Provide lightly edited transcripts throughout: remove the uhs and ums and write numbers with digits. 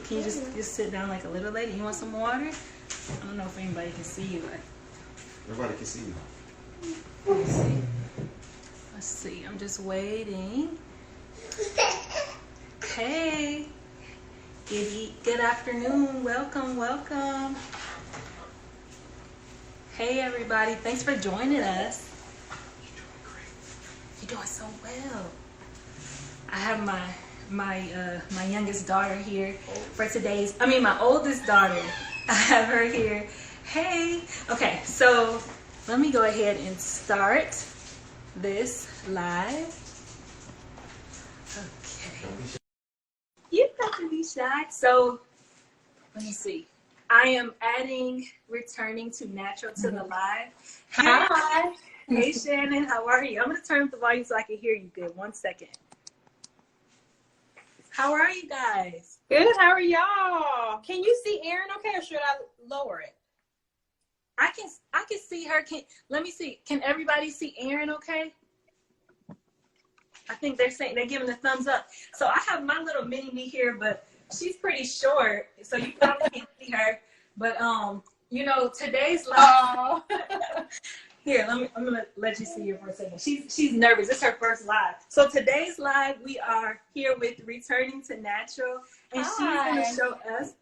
Can you just sit down like a little lady? You want some water? I don't know if anybody can see you. Everybody can see you. Let's see. Let's see. I'm just waiting. Hey. Good afternoon. Welcome, welcome. Hey everybody. Thanks for joining us. You're doing so well. I have my youngest daughter here for today's, my oldest daughter. I have her here. Hey. Okay, so let me go ahead and start this live. Okay. You have to be shy. So let me see. I am adding returning to natural to the live. Hi. Hey Shannon, how are you? I'm gonna turn up the volume so I can hear you good. 1 second. How are you guys? Good. How are y'all? Can you see Erin okay, or should I lower it? I can see her. Let me see. Can everybody see Erin okay? I think they're giving a thumbs up. So I have my little mini me here, but she's pretty short, so you probably can't see her. But today's live. Oh. Here, I'm gonna let you see her for a second. She's nervous. It's her first live. So today's live, we are here with Returning to Natural, and she's gonna show us.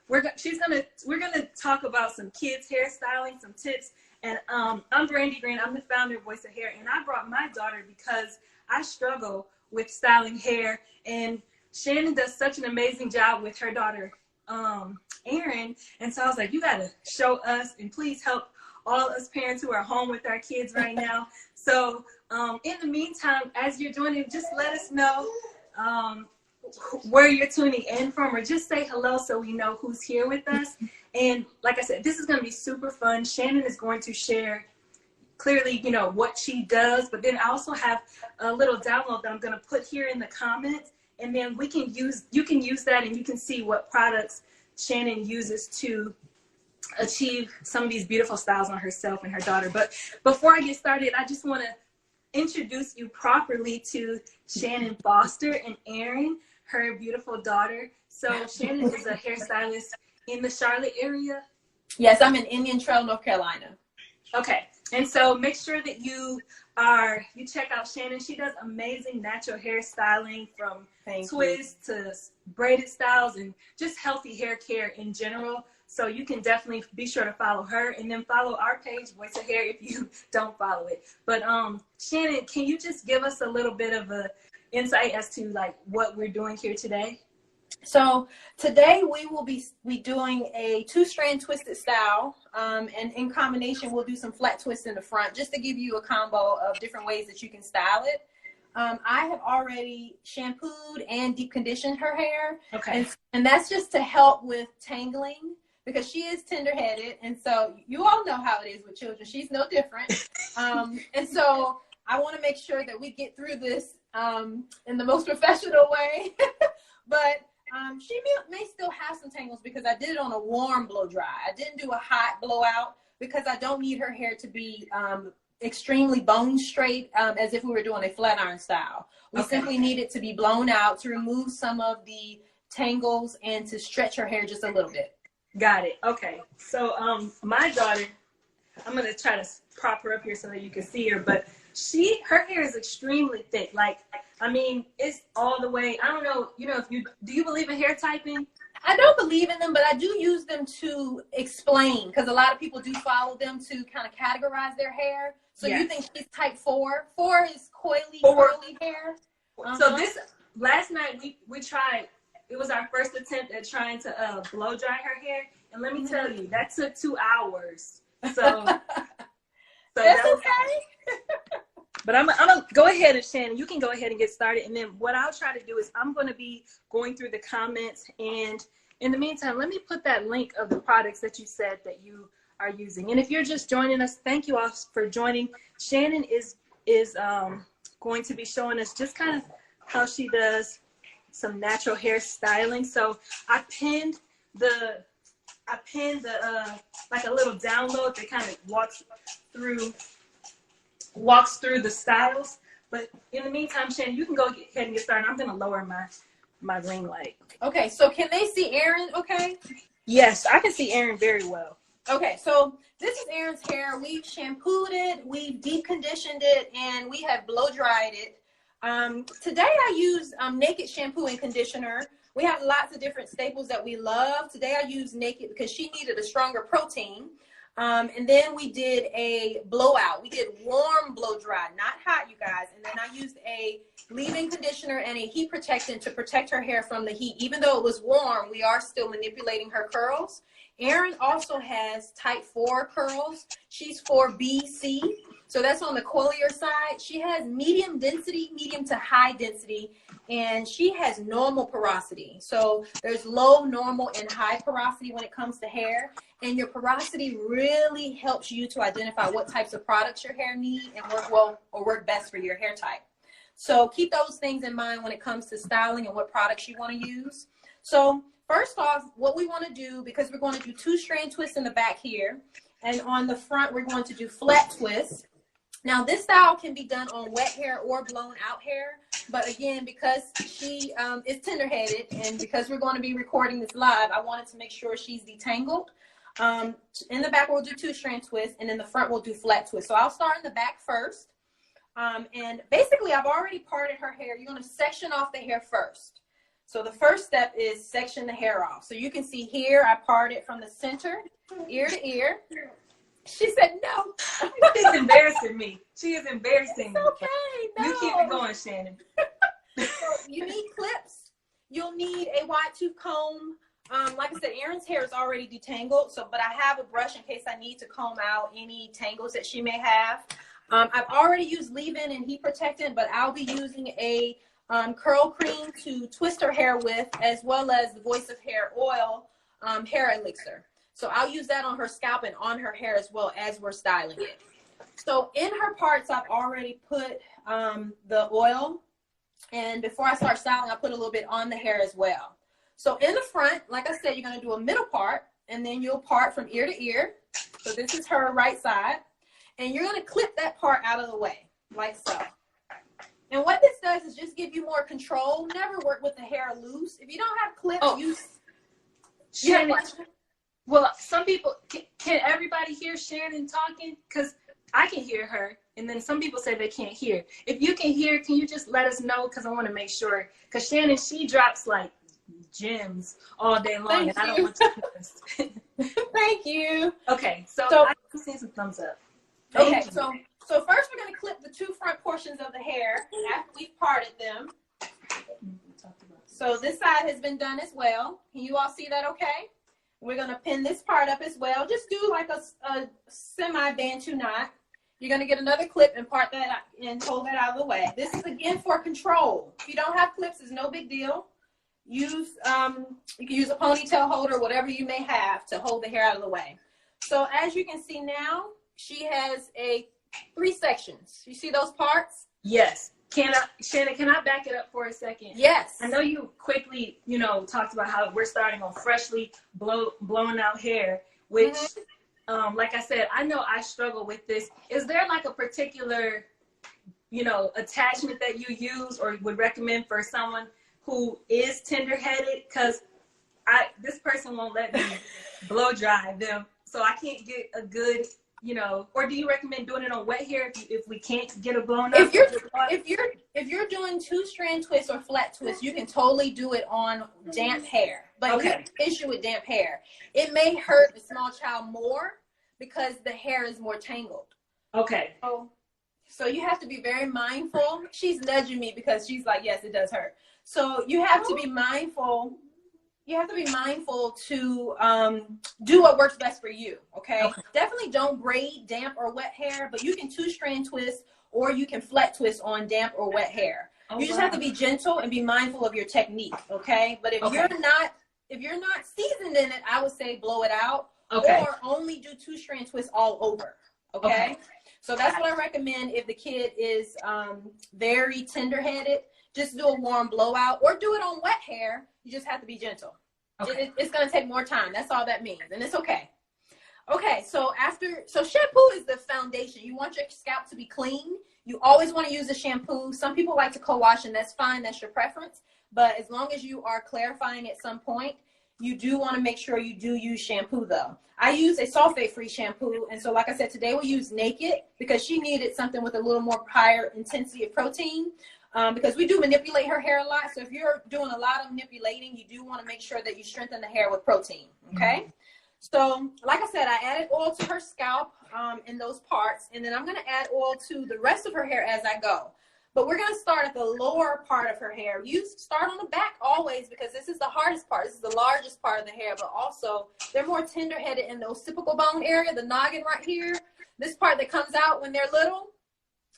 We're gonna talk about some kids hairstyling, some tips. And I'm Brandy Green. I'm the founder of Voice of Hair, and I brought my daughter because I struggle with styling hair, and Shannon does such an amazing job with her daughter, Erin. And so I was like, you gotta show us, and please help all us parents who are home with our kids right now. So in the meantime, as you're doing it, just let us know where you're tuning in from, or just say hello so we know who's here with us. And like I said, this is going to be super fun. Shannon is going to share clearly, what she does, but then I also have a little download that I'm going to put here in the comments, and then you can use that, and you can see what products Shannon uses to achieve some of these beautiful styles on herself and her daughter. But before I get started, I just want to introduce you properly to Shannon Foster and Erin, her beautiful daughter. So Shannon is a hairstylist in the Charlotte area. Yes, I'm in Indian Trail, North Carolina. Okay, and so make sure that you check out Shannon. She does amazing natural hairstyling, from twists to braided styles and just healthy hair care in general. So you can definitely be sure to follow her, and then follow our page, Voice of Hair, if you don't follow it. But Shannon, can you just give us a little bit of a insight as to what we're doing here today? So today we will be doing a 2-strand twisted style, and in combination we'll do some flat twists in the front, just to give you a combo of different ways that you can style it. I have already shampooed and deep conditioned her hair. Okay. And that's just to help with tangling, because she is tender-headed, and so you all know how it is with children. She's no different. And so I want to make sure that we get through this in the most professional way. But she may still have some tangles, because I did it on a warm blow dry. I didn't do a hot blowout, because I don't need her hair to be extremely bone straight, as if we were doing a flat iron style. We simply need it to be blown out to remove some of the tangles and to stretch her hair just a little bit. Got it. Okay. So my daughter, I'm going to try to prop her up here so that you can see her, but her hair is extremely thick. It's all the way. I don't know, do you believe in hair typing? I don't believe in them, but I do use them to explain, because a lot of people do follow them to kind of categorize their hair. So yes. You think she's type 4? 4 is coily, curly hair. So last night we tried. It was our first attempt at trying to blow dry her hair, and let me tell you, that took 2 hours. So that's okay. But I'm gonna go ahead, and Shannon, you can go ahead and get started. And then what I'll try to do is I'm going to be going through the comments, and in the meantime, let me put that link of the products that you said that you are using. And if you're just joining us, thank you all for joining. Shannon is going to be showing us just kind of how she does some natural hair styling. So I pinned like a little download that kind of walks through the styles. But in the meantime, Shannon, you can go ahead and get started. I'm going to lower my ring light. Okay, so can they see Erin okay? Yes, I can see Erin very well. Okay, so this is Erin's hair. We've shampooed it, we've deep conditioned it, and we have blow dried it. Today I used Naked shampoo and conditioner. We have lots of different staples that we love. Today I used Naked because she needed a stronger protein. And then we did a blowout. We did warm blow dry, not hot, you guys. And then I used a leave-in conditioner and a heat protectant to protect her hair from the heat. Even though it was warm, we are still manipulating her curls. Erin also has type 4 curls. She's 4BC. So that's on the coilier side. She has medium density, medium to high density, and she has normal porosity. So there's low, normal, and high porosity when it comes to hair. And your porosity really helps you to identify what types of products your hair need and work well or work best for your hair type. So keep those things in mind when it comes to styling and what products you want to use. So first off, what we want to do, because we're going to do 2-strand twists in the back here, and on the front, we're going to do flat twists. Now, this style can be done on wet hair or blown out hair. But again, because she is tender-headed and because we're going to be recording this live, I wanted to make sure she's detangled. In the back, we'll do 2-strand twists, and in the front, we'll do flat twists. So I'll start in the back first. And basically, I've already parted her hair. You're going to section off the hair first. So the first step is section the hair off. So you can see here, I parted from the center, ear to ear. She said no. She's embarrassing me. She is embarrassing me. Okay, no. You keep it going, Shannon. So you need clips. You'll need a wide tooth comb. Like I said, Erin's hair is already detangled, but I have a brush in case I need to comb out any tangles that she may have. I've already used leave-in and heat protectant, but I'll be using a curl cream to twist her hair with, as well as the Voice of Hair oil hair elixir. So I'll use that on her scalp and on her hair as well as we're styling it. So in her parts, I've already put the oil. And before I start styling, I put a little bit on the hair as well. So in the front, like I said, you're going to do a middle part, and then you'll part from ear to ear. So this is her right side. And you're going to clip that part out of the way, like so. And what this does is just give you more control. Never work with the hair loose. If you don't have clips, use... Shannon, well, some people, can everybody hear Shannon talking? Because I can hear her, and then some people say they can't hear. If you can hear, can you just let us know? Because I want to make sure. Because Shannon, she drops like gems all day long, and I don't want to miss. Thank you. Okay, so I can see some thumbs up. Okay, so first we're going to clip the 2 front portions of the hair after we've parted them. So this side has been done as well. Can you all see that okay? We're going to pin this part up as well. Just do like a semi-bantu knot. You're going to get another clip and part that out and hold that out of the way. This is again for control. If you don't have clips, it's no big deal. Use you can use a ponytail holder, whatever you may have to hold the hair out of the way. So as you can see now, she has 3 sections. You see those parts? Yes. Shannon, can I back it up for a second? Yes. I know you quickly, talked about how we're starting on freshly blowing out hair, which, like I said, I know I struggle with this. Is there like a particular, attachment that you use or would recommend for someone who is tender-headed? Because this person won't let me blow dry them, so I can't get a good... or do you recommend doing it on wet hair if we can't get a blown up? If you're doing 2-strand twists or flat twists, you can totally do it on damp hair. But here's the issue with damp hair. It may hurt the small child more because the hair is more tangled. Okay. So you have to be very mindful. She's nudging me because she's like, yes, it does hurt. So you have to be mindful. You have to be mindful to do what works best for you, okay? Definitely don't braid damp or wet hair, but you can 2-strand twist or you can flat twist on damp or wet hair. You just have to be gentle and be mindful of your technique, okay? But if you're not seasoned in it, I would say blow it out or only do 2-strand twists all over, okay? So that's what I recommend if the kid is very tender-headed. Just do a warm blowout or do it on wet hair. You just have to be gentle. It's going to take more time. That's all that means. And it's okay. Okay, so shampoo is the foundation. You want your scalp to be clean. You always want to use a shampoo. Some people like to co-wash, and that's fine. That's your preference. but as long as you are clarifying at some point, you do want to make sure you do use shampoo though. I use a sulfate-free shampoo. And so like I said, today we'll use Naked because she needed something with a little more higher intensity of protein. Because we do manipulate her hair a lot. So if you're doing a lot of manipulating, you do want to make sure that you strengthen the hair with protein. Okay. So like I said, I added oil to her scalp in those parts. And then I'm going to add oil to the rest of her hair as I go. But we're going to start at the lower part of her hair. You start on the back always because this is the hardest part. This is the largest part of the hair, but also they're more tender-headed in the occipital bone area, the noggin right here. This part that comes out when they're little.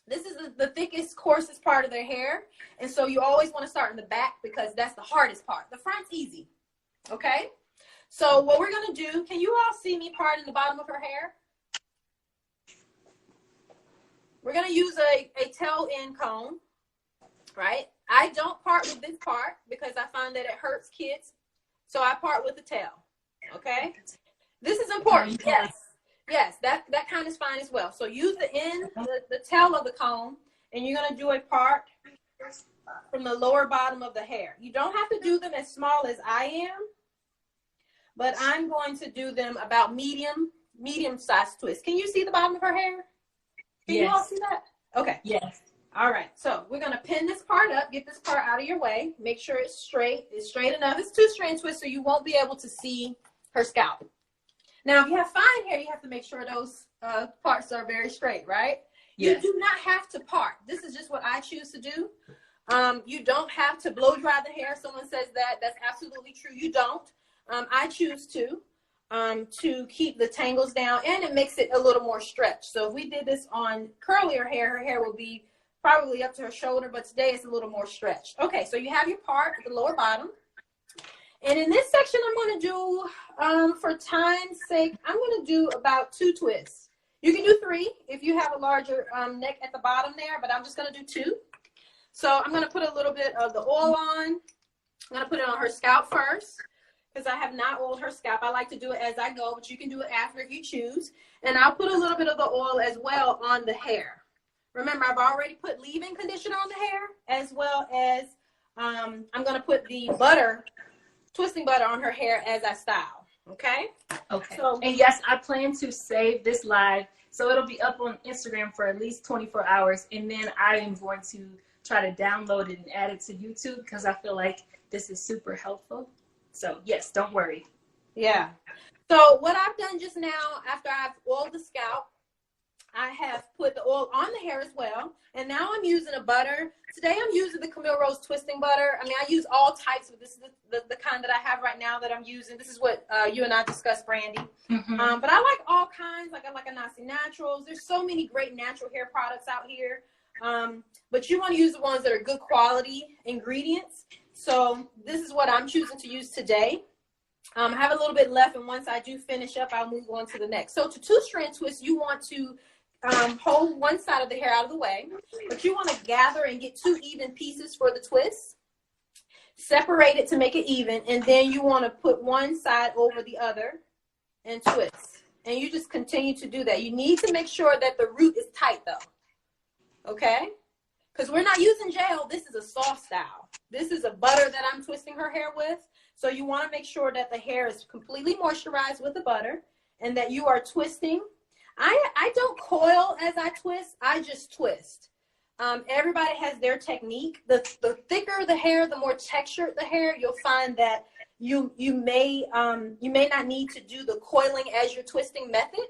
This is the thickest, coarsest part of their hair. And so you always want to start in the back because that's the hardest part. The front's easy. Okay? So what we're going to do, can you all see me parting the bottom of her hair? We're going to use a tail-end comb, right? I don't part with this part because I find that it hurts kids. So I part with the tail. Okay? This is important. Yes. Yes, that kind is fine as well. So use the end, the tail of the comb, and you're going to do a part from the lower bottom of the hair. You don't have to do them as small as I am, but I'm going to do them about medium-sized twists. Can you see the bottom of her hair? Can you all see that? Okay. Yes. All right. So we're going to pin this part up, get this part out of your way. Make sure it's straight. It's straight enough. It's 2-strand twist, so you won't be able to see her scalp. Now, if you have fine hair, you have to make sure those parts are very straight, right? Yes. You do not have to part. This is just what I choose to do. You don't have to blow dry the hair. Someone says that. That's absolutely true. You don't. I choose to keep the tangles down, and it makes it a little more stretched. So if we did this on curlier hair, her hair will be probably up to her shoulder, but today it's a little more stretched. Okay, so you have your part at the lower bottom. And in this section, I'm going to do, for time's sake, I'm going to do about 2 twists. You can do 3 if you have a larger neck at the bottom there, but I'm just going to do 2. So I'm going to put a little bit of the oil on. I'm going to put it on her scalp first because I have not oiled her scalp. I like to do it as I go, but you can do it after if you choose. And I'll put a little bit of the oil as well on the hair. Remember, I've already put leave-in conditioner on the hair, as well as I'm going to put the twisting butter on her hair as I style. Okay? Okay. So, and yes, I plan to save this live, so it'll be up on Instagram for at least 24 hours, and then I am going to try to download it and add it to YouTube because I feel like this is super helpful. So, yes, don't worry. Yeah. So, what I've done just now, after I've oiled the scalp, I have put the oil on the hair as well. And now I'm using a butter. Today I'm using the Camille Rose twisting butter. I mean, I use all types, but this is the kind that I have right now that I'm using. This is what you and I discussed, Brandy. Mm-hmm. But I like all kinds. Like I like Anasi Naturals. There's so many great natural hair products out here. But you want to use the ones that are good quality ingredients. So this is what I'm choosing to use today. I have a little bit left, and once I do finish up, I'll move on to the next. So to 2-strand twist, you want to hold one side of the hair out of the way, but you want to gather and get 2 even pieces for the twist. Separate it to make it even, and then you want to put one side over the other and twist. And you just continue to do that. You need to make sure that the root is tight, though. Okay? Because we're not using gel. This is a soft style. This is a butter that I'm twisting her hair with. So you want to make sure that the hair is completely moisturized with the butter and that you are twisting. I don't coil as I twist. I just twist. Everybody has their technique. The thicker the hair, the more textured the hair, you'll find that you may not need to do the coiling as your twisting method.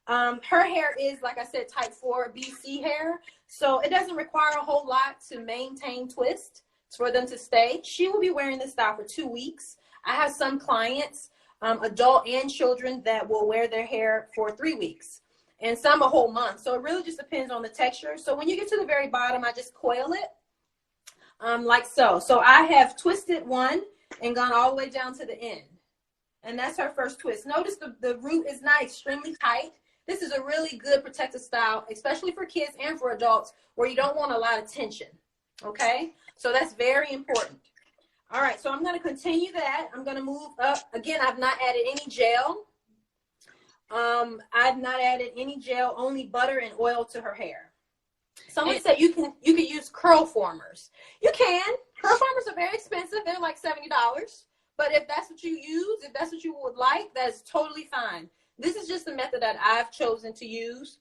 Her hair is, like I said, type 4 BC hair. So it doesn't require a whole lot to maintain twist for them to stay. She will be wearing this style for 2 weeks. I have some clients, adult and children, that will wear their hair for 3 weeks and some a whole month. So it really just depends on the texture. So when you get to the very bottom, I just coil it like so. So I have twisted one and gone all the way down to the end. And that's her first twist. Notice the root is not extremely tight. This is a really good protective style, especially for kids and for adults, where you don't want a lot of tension. Okay? So that's very important. All right, so I'm going to continue that. I'm going to move up. Again, I've not added any gel. I've not added any gel, only butter and oil to her hair. Someone said you can use curl formers. You can. Curl formers are very expensive. They're like $70. But if that's what you use, if that's what you would like, that's totally fine. This is just the method that I've chosen to use.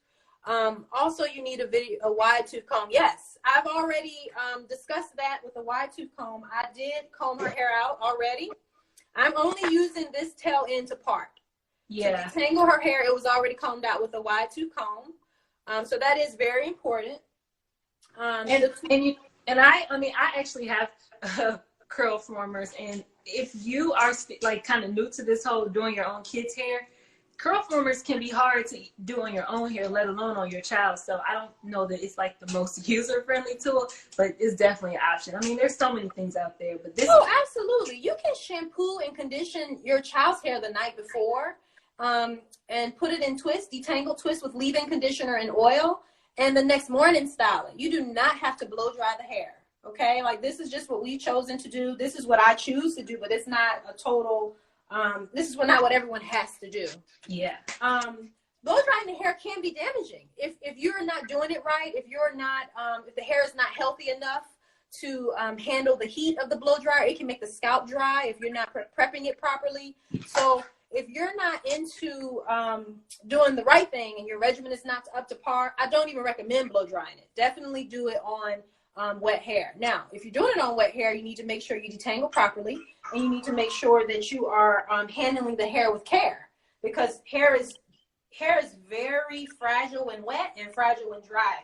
Also, you need a wide tooth comb. Yes, I've already discussed that with a wide tooth comb. I did comb her hair out already. I'm only using this tail end to part. Yeah. To detangle her hair, it was already combed out with a wide tooth comb. So that is very important. I actually have curl formers, and if you are like kind of new to this whole doing your own kids' hair, curl formers can be hard to do on your own hair, let alone on your child. So I don't know that it's like the most user-friendly tool, but it's definitely an option. I mean, there's so many things out there, but this. Oh, absolutely. You can shampoo and condition your child's hair the night before, and put it in twist, detangle twist with leave-in conditioner and oil, and the next morning style it. You do not have to blow dry the hair. Okay, like this is just what we've chosen to do. This is what I choose to do, but it's not a total. This is not what everyone has to do. Yeah. Blow drying the hair can be damaging if you're not doing it right. If you're not, if the hair is not healthy enough to handle the heat of the blow dryer, it can make the scalp dry if you're not prepping it properly. So if you're not into doing the right thing and your regimen is not up to par, I don't even recommend blow drying it. Definitely do it on wet hair. Now, if you're doing it on wet hair, you need to make sure you detangle properly, and you need to make sure that you are handling the hair with care, because hair is very fragile when wet and fragile when dry.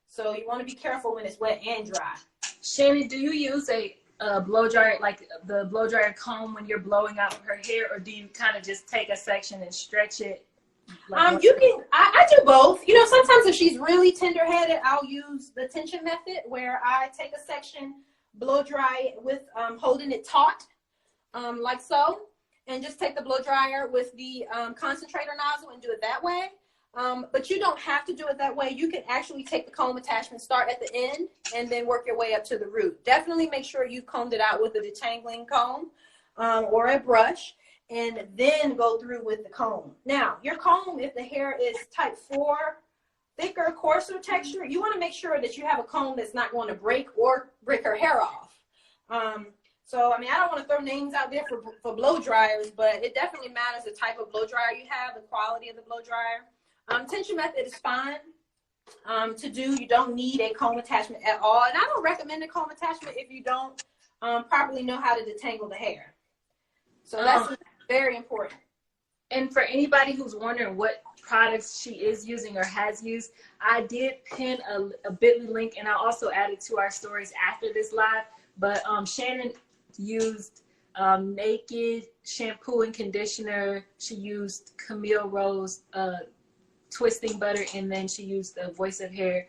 So you want to be careful when it's wet and dry. Shannon, do you use a blow dryer, like the blow dryer comb, when you're blowing out her hair, or do you kind of just take a section and stretch it? Like You can. I do both. You know, sometimes if she's really tender-headed, I'll use the tension method, where I take a section, blow dry it with holding it taut, like so, and just take the blow dryer with the concentrator nozzle and do it that way. But you don't have to do it that way. You can actually take the comb attachment, start at the end, and then work your way up to the root. Definitely make sure you combed it out with a detangling comb or a brush, and then go through with the comb. Now, your comb, if the hair is type 4, thicker, coarser texture, you want to make sure that you have a comb that's not going to break her hair off. So, I mean, I don't want to throw names out there for blow dryers, but it definitely matters the type of blow dryer you have, the quality of the blow dryer. Tension method is fine to do. You don't need a comb attachment at all. And I don't recommend a comb attachment if you don't properly know how to detangle the hair. So that's very important. And for anybody who's wondering what products she is using or has used, I did pin a bit.ly link, and I also added to our stories after this live. But Shannon used Naked shampoo and conditioner. She used Camille Rose twisting butter, and then she used the Voice of Hair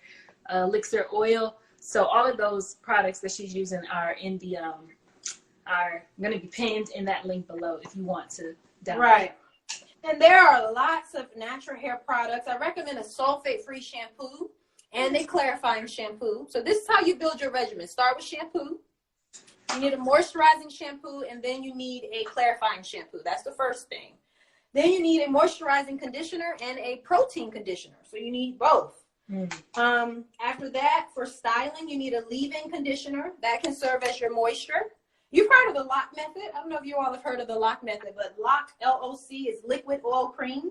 elixir oil. So all of those products that she's using are in the are going to be pinned in that link below if you want to download. Right. And there are lots of natural hair products. I recommend a sulfate-free shampoo and a clarifying shampoo. So this is how you build your regimen. Start with shampoo. You need a moisturizing shampoo, and then you need a clarifying shampoo. That's the first thing. Then you need a moisturizing conditioner and a protein conditioner. So you need both. After that, for styling, you need a leave-in conditioner. That can serve as your moisture. You've heard of the LOC method. I don't know if you all have heard of the LOC method, but LOC, L-O-C, is liquid oil cream.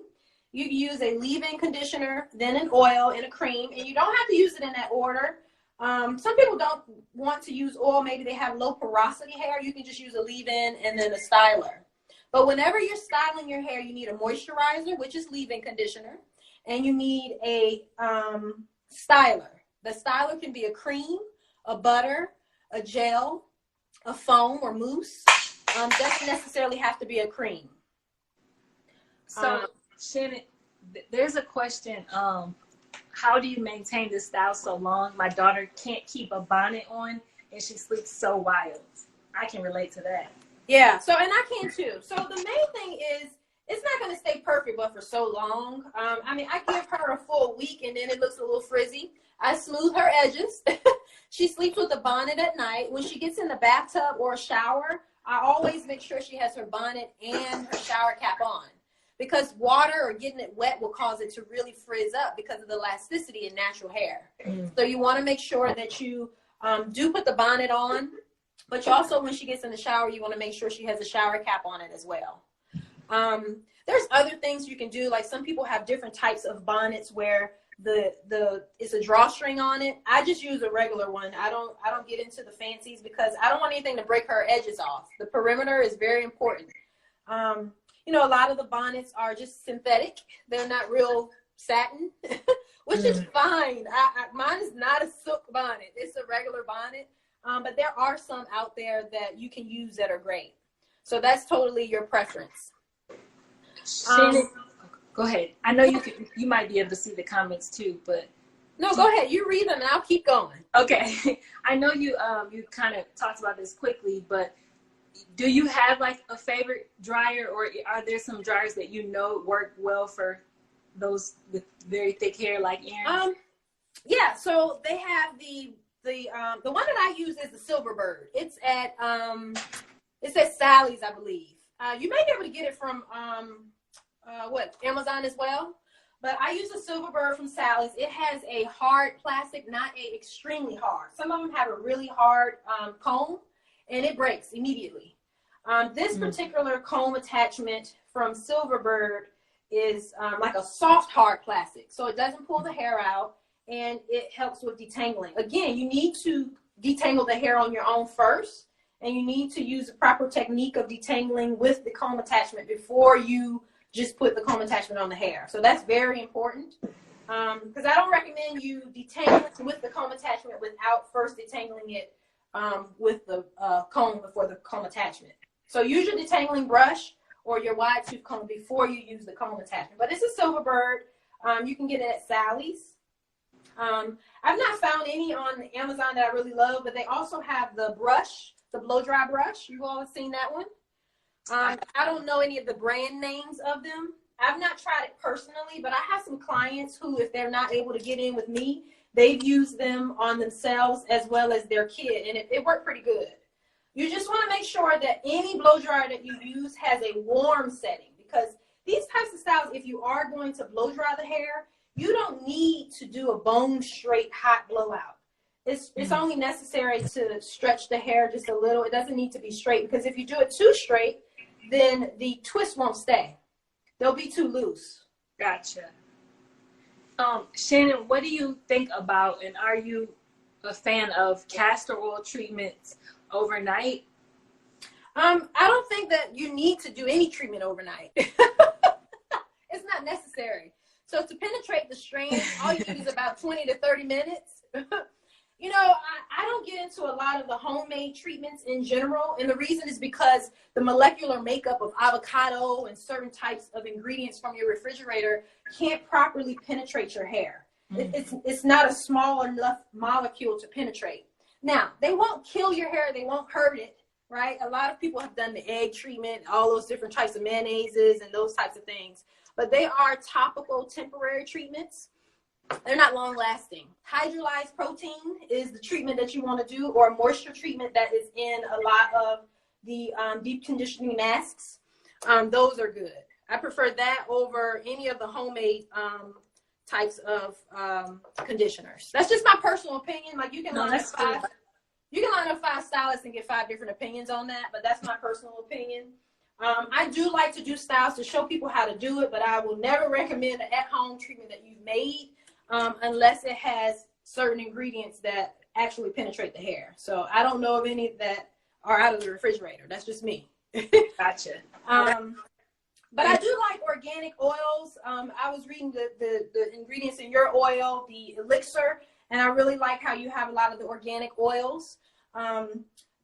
You use a leave-in conditioner, then an oil and a cream, and you don't have to use it in that order. Some people don't want to use oil. Maybe they have low porosity hair. You can just use a leave-in and then a styler. But whenever you're styling your hair, you need a moisturizer, which is leave-in conditioner, and you need a styler. The styler can be a cream, a butter, a gel, a foam or mousse. Doesn't necessarily have to be a cream. So Shannon, there's a question. How do you maintain this style so long? My daughter can't keep a bonnet on, and she sleeps so wild. I can relate to that. Yeah, so, and I can too. So the main thing is, it's not going to stay perfect, but for so long. I mean, I give her a full week, and then it looks a little frizzy. I smooth her edges. She sleeps with a bonnet at night. When she gets in the bathtub or a shower, I always make sure she has her bonnet and her shower cap on, because water or getting it wet will cause it to really frizz up because of the elasticity in natural hair. So you want to make sure that you do put the bonnet on But you also, when she gets in the shower, you want to make sure she has a shower cap on it as well. There's other things you can do. Like some people have different types of bonnets where it's a drawstring on it. I just use a regular one. I don't get into the fancies because I don't want anything to break her edges off. The perimeter is very important. You know, a lot of the bonnets are just synthetic. They're not real satin, which is fine. Mine is not a silk bonnet. It's a regular bonnet. But there are some out there that you can use that are great. So that's totally your preference. Shannon, go ahead. I know you might be able to see the comments too, but no, go ahead. You read them and I'll keep going. Okay. I know you kind of talked about this quickly, but do you have like a favorite dryer, or are there some dryers that you know work well for those with very thick hair like Erin's? Yeah, so they have the one that I use is the Silverbird. It's at Sally's, I believe. You may be able to get it from Amazon as well. But I use a Silverbird from Sally's. It has a hard plastic, not a extremely hard. Some of them have a really hard comb, and it breaks immediately. This particular comb attachment from Silverbird is like a soft, hard plastic. So it doesn't pull the hair out, and it helps with detangling. Again, you need to detangle the hair on your own first, and you need to use the proper technique of detangling with the comb attachment before you just put the comb attachment on the hair. So that's very important, because I don't recommend you detangle with the comb attachment without first detangling it with the comb before the comb attachment. So use your detangling brush or your wide tooth comb before you use the comb attachment. But it's a Silverbird. You can get it at Sally's. I've not found any on Amazon that I really love, but they also have the brush, the blow dry brush. You've all seen that one. I don't know any of the brand names of them. I've not tried it personally, but I have some clients who, if they're not able to get in with me, they've used them on themselves as well as their kid, and it worked pretty good. You just want to make sure that any blow dryer that you use has a warm setting, because these types of styles, if you are going to blow dry the hair, you don't need to do a bone straight hot blowout. It's only necessary to stretch the hair just a little. It doesn't need to be straight, because if you do it too straight, then the twist won't stay. They'll be too loose. Gotcha. Shannon, what do you think about, and are you a fan of castor oil treatments overnight? I don't think that you need to do any treatment overnight. It's not necessary. So to penetrate the strand, all you need is about 20 to 30 minutes. You know, I don't get into a lot of the homemade treatments in general. And the reason is because the molecular makeup of avocado and certain types of ingredients from your refrigerator can't properly penetrate your hair. It's not a small enough molecule to penetrate. Now, they won't kill your hair. They won't hurt it, right? A lot of people have done the egg treatment, all those different types of mayonnaises and those types of things. But they are topical temporary treatments. They're not long lasting. Hydrolyzed protein is the treatment that you want to do, or a moisture treatment that is in a lot of the deep conditioning masks. Those are good. I prefer that over any of the homemade types of conditioners. That's just my personal opinion. Like you can line up five stylists and get 5 different opinions on that, but that's my personal opinion. I do like to do styles to show people how to do it, but I will never recommend an at-home treatment that you've made unless it has certain ingredients that actually penetrate the hair. So I don't know of any that are out of the refrigerator. That's just me. Gotcha. But I do like organic oils. I was reading the ingredients in your oil, the elixir, and I really like how you have a lot of the organic oils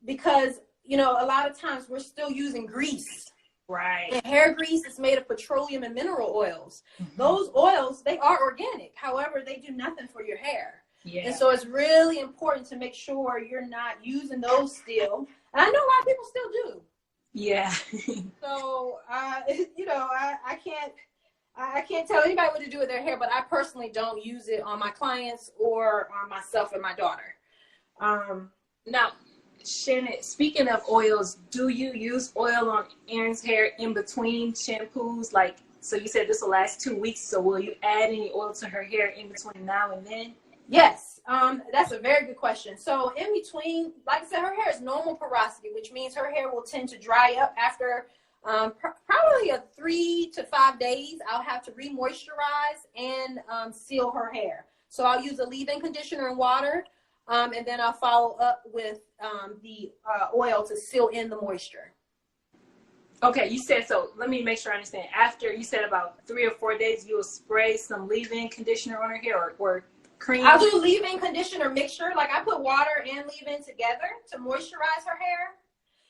because, you know, a lot of times we're still using grease. Right. And hair grease is made of petroleum and mineral oils. Those oils, they are organic. However, they do nothing for your hair. Yeah. And so it's really important to make sure you're not using those still. And I know a lot of people still do. Yeah. So, you know, I can't tell anybody what to do with their hair, but I personally don't use it on my clients or on myself and my daughter. Now, Shannon, speaking of oils, do you use oil on Erin's hair in between shampoos? Like, so you said this will last 2 weeks, so will you add any oil to her hair in between now and then? Yes, that's a very good question. So in between, like I said, her hair is normal porosity, which means her hair will tend to dry up after probably 3 to 5 days. I'll have to re-moisturize and seal her hair. So I'll use a leave-in conditioner and water, and then I'll follow up with the oil to seal in the moisture. Okay, you said, so let me make sure I understand. After you said about 3 or 4 days, you'll spray some leave-in conditioner on her hair or cream? I'll do leave-in conditioner mixture. Like I put water and leave-in together to moisturize her hair.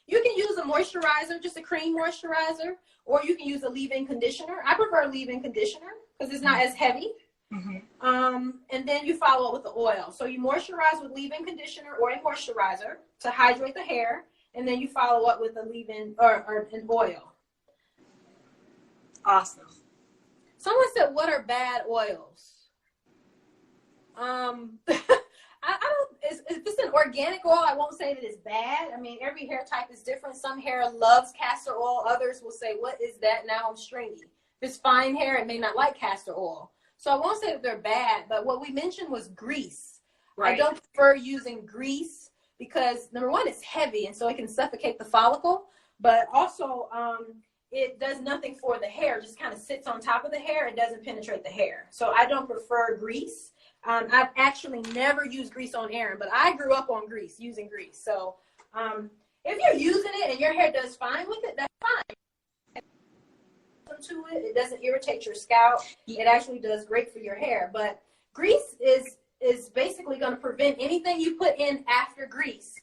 You can use a moisturizer, just a cream moisturizer, or you can use a leave-in conditioner. I prefer leave-in conditioner because it's not as heavy. And then you follow up with the oil. So you moisturize with leave-in conditioner or a moisturizer to hydrate the hair. And then you follow up with a leave-in or an oil. Awesome. Someone said, what are bad oils? I don't, if it's an organic oil, I won't say that it's bad. I mean, every hair type is different. Some hair loves castor oil. Others will say, what is that? Now I'm stringy. If it's fine hair, it may not like castor oil. So I won't say that they're bad, but what we mentioned was grease. Right. I don't prefer using grease because number one, it's heavy and so it can suffocate the follicle, but also it does nothing for the hair. It just kind of sits on top of the hair. It doesn't penetrate the hair. So I don't prefer grease. I've actually never used grease on Aaron, but I grew up on grease, using grease. So if you're using it and your hair does fine with it, that's fine. To it, it doesn't irritate your scalp. It actually does great for your hair. But grease is basically going to prevent anything you put in after grease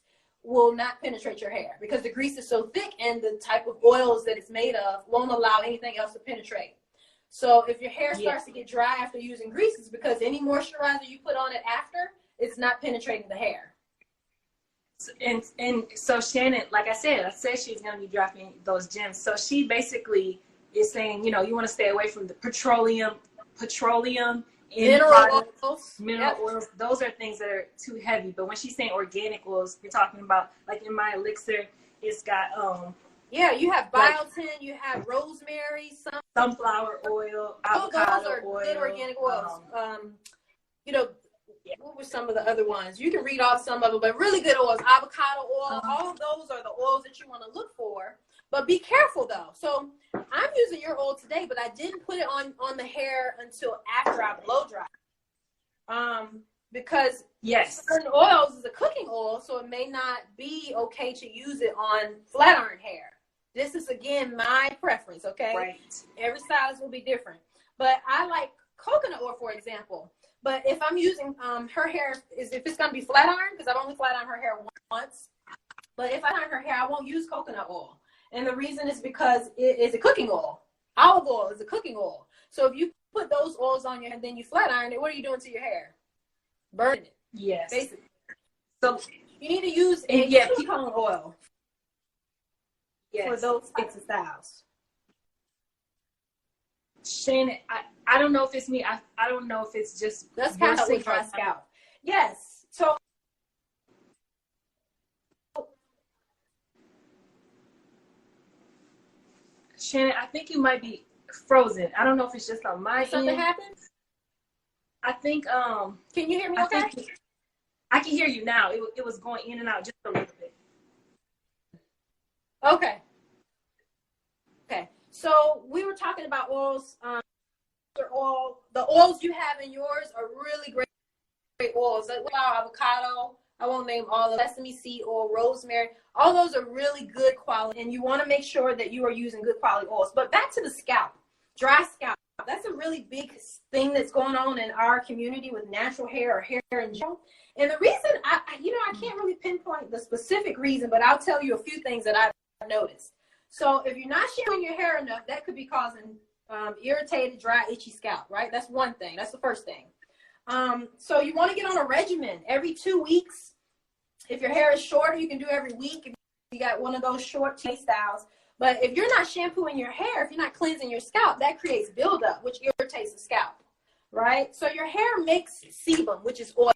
will not penetrate your hair because the grease is so thick and the type of oils that it's made of won't allow anything else to penetrate. So if your hair starts to get dry after using grease, it's because any moisturizer you put on it after, it's not penetrating the hair. And so Shannon, like I said she's going to be dropping those gems. So she basically is saying, you know, you want to stay away from the petroleum mineral oils. Those are things that are too heavy. But when she's saying organic oils, we're talking about, like in my elixir, it's got you have biotin, you have rosemary, sunflower oil, avocado those are oil, good organic oils. You know, what were some of the other ones? You can read off some of them, but really good oils, avocado oil, all of those are the oils that you want to look for. But be careful though. So I'm using your oil today, but I didn't put it on the hair until after I blow dry. Because certain oils is a cooking oil, so it may not be okay to use it on flat iron hair. This is again my preference, okay? Right. Every stylist will be different. But I like coconut oil, for example. But if I'm using her hair, if it's gonna be flat iron, because I've only flat ironed her hair once. But if I iron her hair, I won't use coconut oil. And the reason is because it is a cooking oil. Olive oil is a cooking oil. So if you put those oils on your hair and then you flat iron it, what are you doing to your hair? Burning it. Yes. Basically. So you need to use a silicone oil for those types of styles. Shannon, I don't know if it's me. I don't know if it's just that's kind of with dry scalp. Yes. So Shannon, I think you might be frozen. I don't know if it's just on my end. Something happens? I think can you hear me okay? I can hear you now. It was going in and out just a little bit. Okay. So we were talking about oils. The oils you have in yours are really great oils. Like avocado, I won't name all of them. Sesame seed oil, rosemary. All those are really good quality, and you want to make sure that you are using good quality oils. But back to the scalp, dry scalp. That's a really big thing that's going on in our community with natural hair or hair in general. And the reason, I can't really pinpoint the specific reason, but I'll tell you a few things that I've noticed. So if you're not shampooing your hair enough, that could be causing irritated, dry, itchy scalp, right? That's one thing. That's the first thing. So you want to get on a regimen every 2 weeks. If your hair is shorter, you can do every week. If you got one of those short styles. But if you're not shampooing your hair, if you're not cleansing your scalp, that creates buildup, which irritates the scalp, right? So your hair makes sebum, which is oil,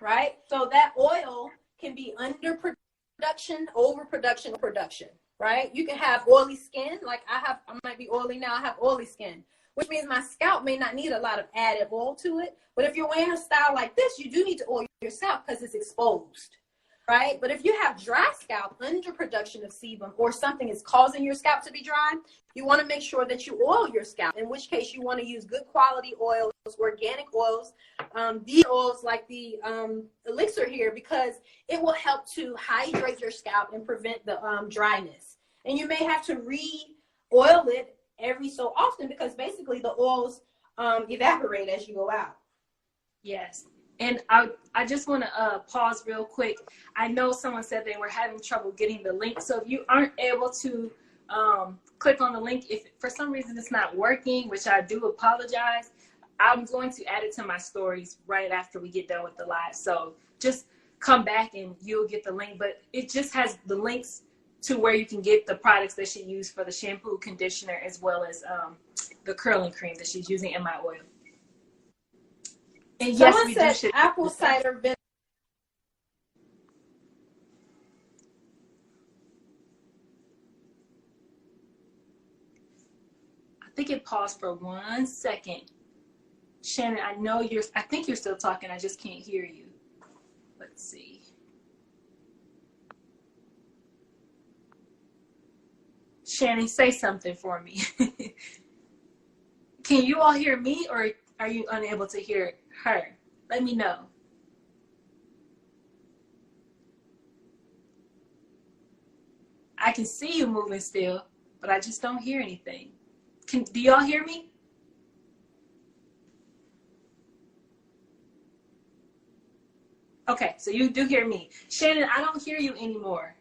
right? So that oil can be underproduction, overproduction, or production, right? You can have oily skin, like I might be oily now, I have oily skin. which means my scalp may not need a lot of added oil to it. But if you're wearing a style like this, you do need to oil your scalp because it's exposed, right? But if you have dry scalp, underproduction of sebum, or something is causing your scalp to be dry, you want to make sure that you oil your scalp, in which case you want to use good quality oils, organic oils, these oils like the elixir here, because it will help to hydrate your scalp and prevent the dryness. And you may have to re-oil it every so often because basically the oils evaporate as you go out. Yes. And I just want to pause real quick. I know someone said they were having trouble getting the link. So if you aren't able to click on the link, if for some reason it's not working, which I do apologize, I'm going to add it to my stories right after we get done with the live. So just come back and you'll get the link. But it just has the links to where you can get the products that she used for the shampoo, conditioner, as well as the curling cream that she's using in my oil. And yes, someone said apple cider vinegar. I think it paused for 1 second. Shannon, I think you're still talking. I just can't hear you. Let's see. Shannon, say something for me. Can you all hear me, or are you unable to hear her? Let me know. I can see you moving still, but I just don't hear anything. Do y'all hear me? Okay, so you do hear me. Shannon, I don't hear you anymore.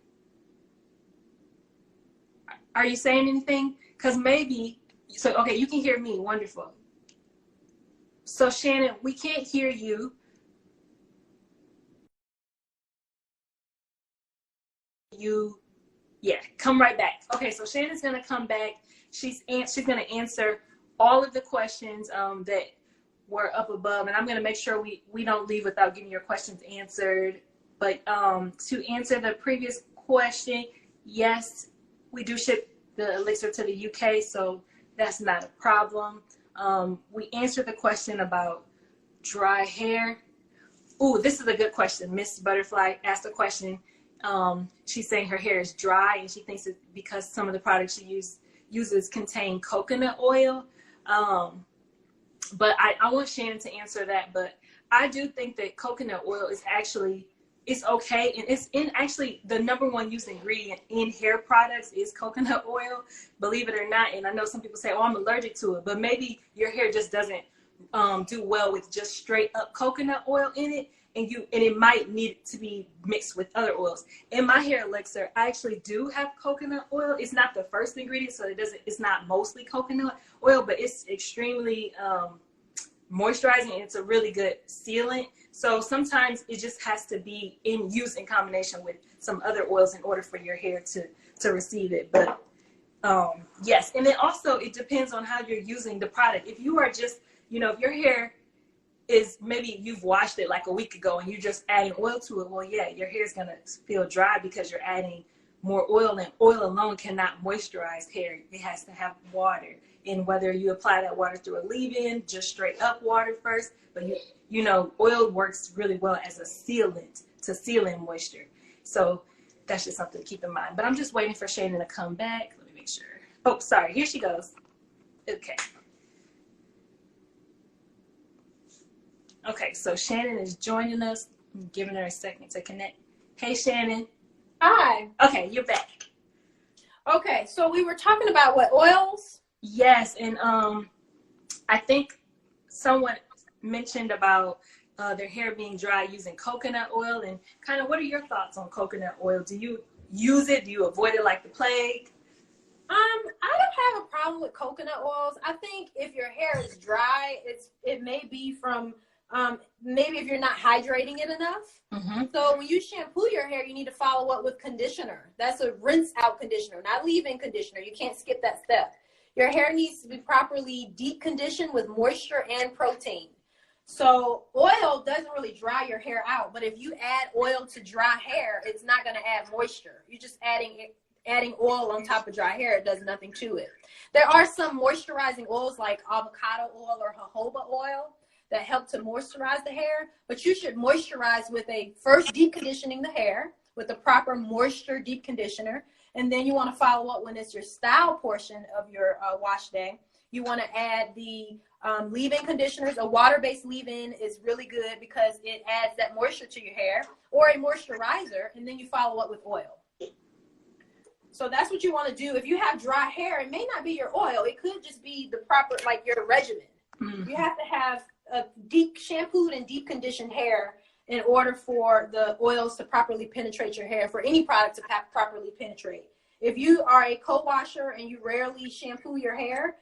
Are you saying anything? Because maybe, so okay, you can hear me. Wonderful. So Shannon, we can't hear you. Yeah, come right back. Okay, so Shannon's gonna come back. She's gonna answer all of the questions that were up above, and I'm gonna make sure we don't leave without getting your questions answered. But to answer the previous question, yes, we do ship the elixir to the UK, so that's not a problem. We answered the question about dry hair. Ooh, this is a good question. Miss Butterfly asked a question. She's saying her hair is dry, and she thinks it's because some of the products she uses contain coconut oil. But I want Shannon to answer that. But I do think that coconut oil is actually, it's okay. And it's actually the #1 used ingredient in hair products is coconut oil, believe it or not. And I know some people say, oh, I'm allergic to it. But maybe your hair just doesn't do well with just straight up coconut oil in it. And it might need to be mixed with other oils. In my hair elixir, I actually do have coconut oil. It's not the first ingredient, so it's not mostly coconut oil, but it's extremely moisturizing, and it's a really good sealant. So sometimes it just has to be used in combination with some other oils in order for your hair to receive it. But yes, and then also it depends on how you're using the product. If you are just, if your hair is maybe you've washed it like a week ago and you're just adding oil to it, well, yeah, your hair is going to feel dry because you're adding more oil, and oil alone cannot moisturize hair. It has to have water. And whether you apply that water through a leave-in, just straight up water first, but oil works really well as a sealant to seal in moisture. So that's just something to keep in mind. But I'm just waiting for Shannon to come back. Let me make sure. Oh, sorry. Here she goes. Okay. Okay, so Shannon is joining us. I'm giving her a second to connect. Hey, Shannon. Hi. Okay, you're back. Okay, so we were talking about what, oils? Yes, and I think someone mentioned about their hair being dry using coconut oil, and kind of what are your thoughts on coconut oil? Do you use it? Do you avoid it like the plague? I don't have a problem with coconut oils. I think if your hair is dry, it may be from maybe if you're not hydrating it enough. Mm-hmm. So when you shampoo your hair, you need to follow up with conditioner. That's a rinse out conditioner, not leave-in conditioner. You can't skip that step. Your hair needs to be properly deep conditioned with moisture and protein. So oil doesn't really dry your hair out, but if you add oil to dry hair, it's not going to add moisture. You're just adding adding oil on top of dry hair, it does nothing to it. There are some moisturizing oils like avocado oil or jojoba oil that help to moisturize the hair, but you should moisturize with first deep conditioning the hair with the proper moisture deep conditioner. And then you want to follow up when it's your style portion of your wash day. You want to add the leave-in conditioners. A water-based leave-in is really good because it adds that moisture to your hair, or a moisturizer, and then you follow up with oil. So that's what you want to do. If you have dry hair, it may not be your oil. It could just be the proper, like your regimen. Mm-hmm. You have to have a deep shampooed and deep conditioned hair in order for the oils to properly penetrate your hair, for any product to properly penetrate. If you are a co-washer and you rarely shampoo your hair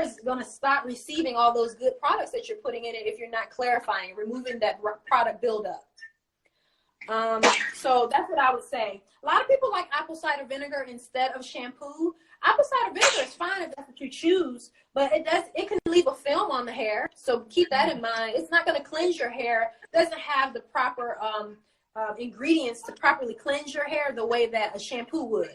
is going to stop receiving all those good products that you're putting in it if you're not clarifying, removing that product buildup. So that's what I would say. A lot of people like apple cider vinegar instead of shampoo. Apple cider vinegar is fine if that's what you choose, but it can leave a film on the hair. So keep that in mind. It's not going to cleanse your hair. It doesn't have the proper ingredients to properly cleanse your hair the way that a shampoo would.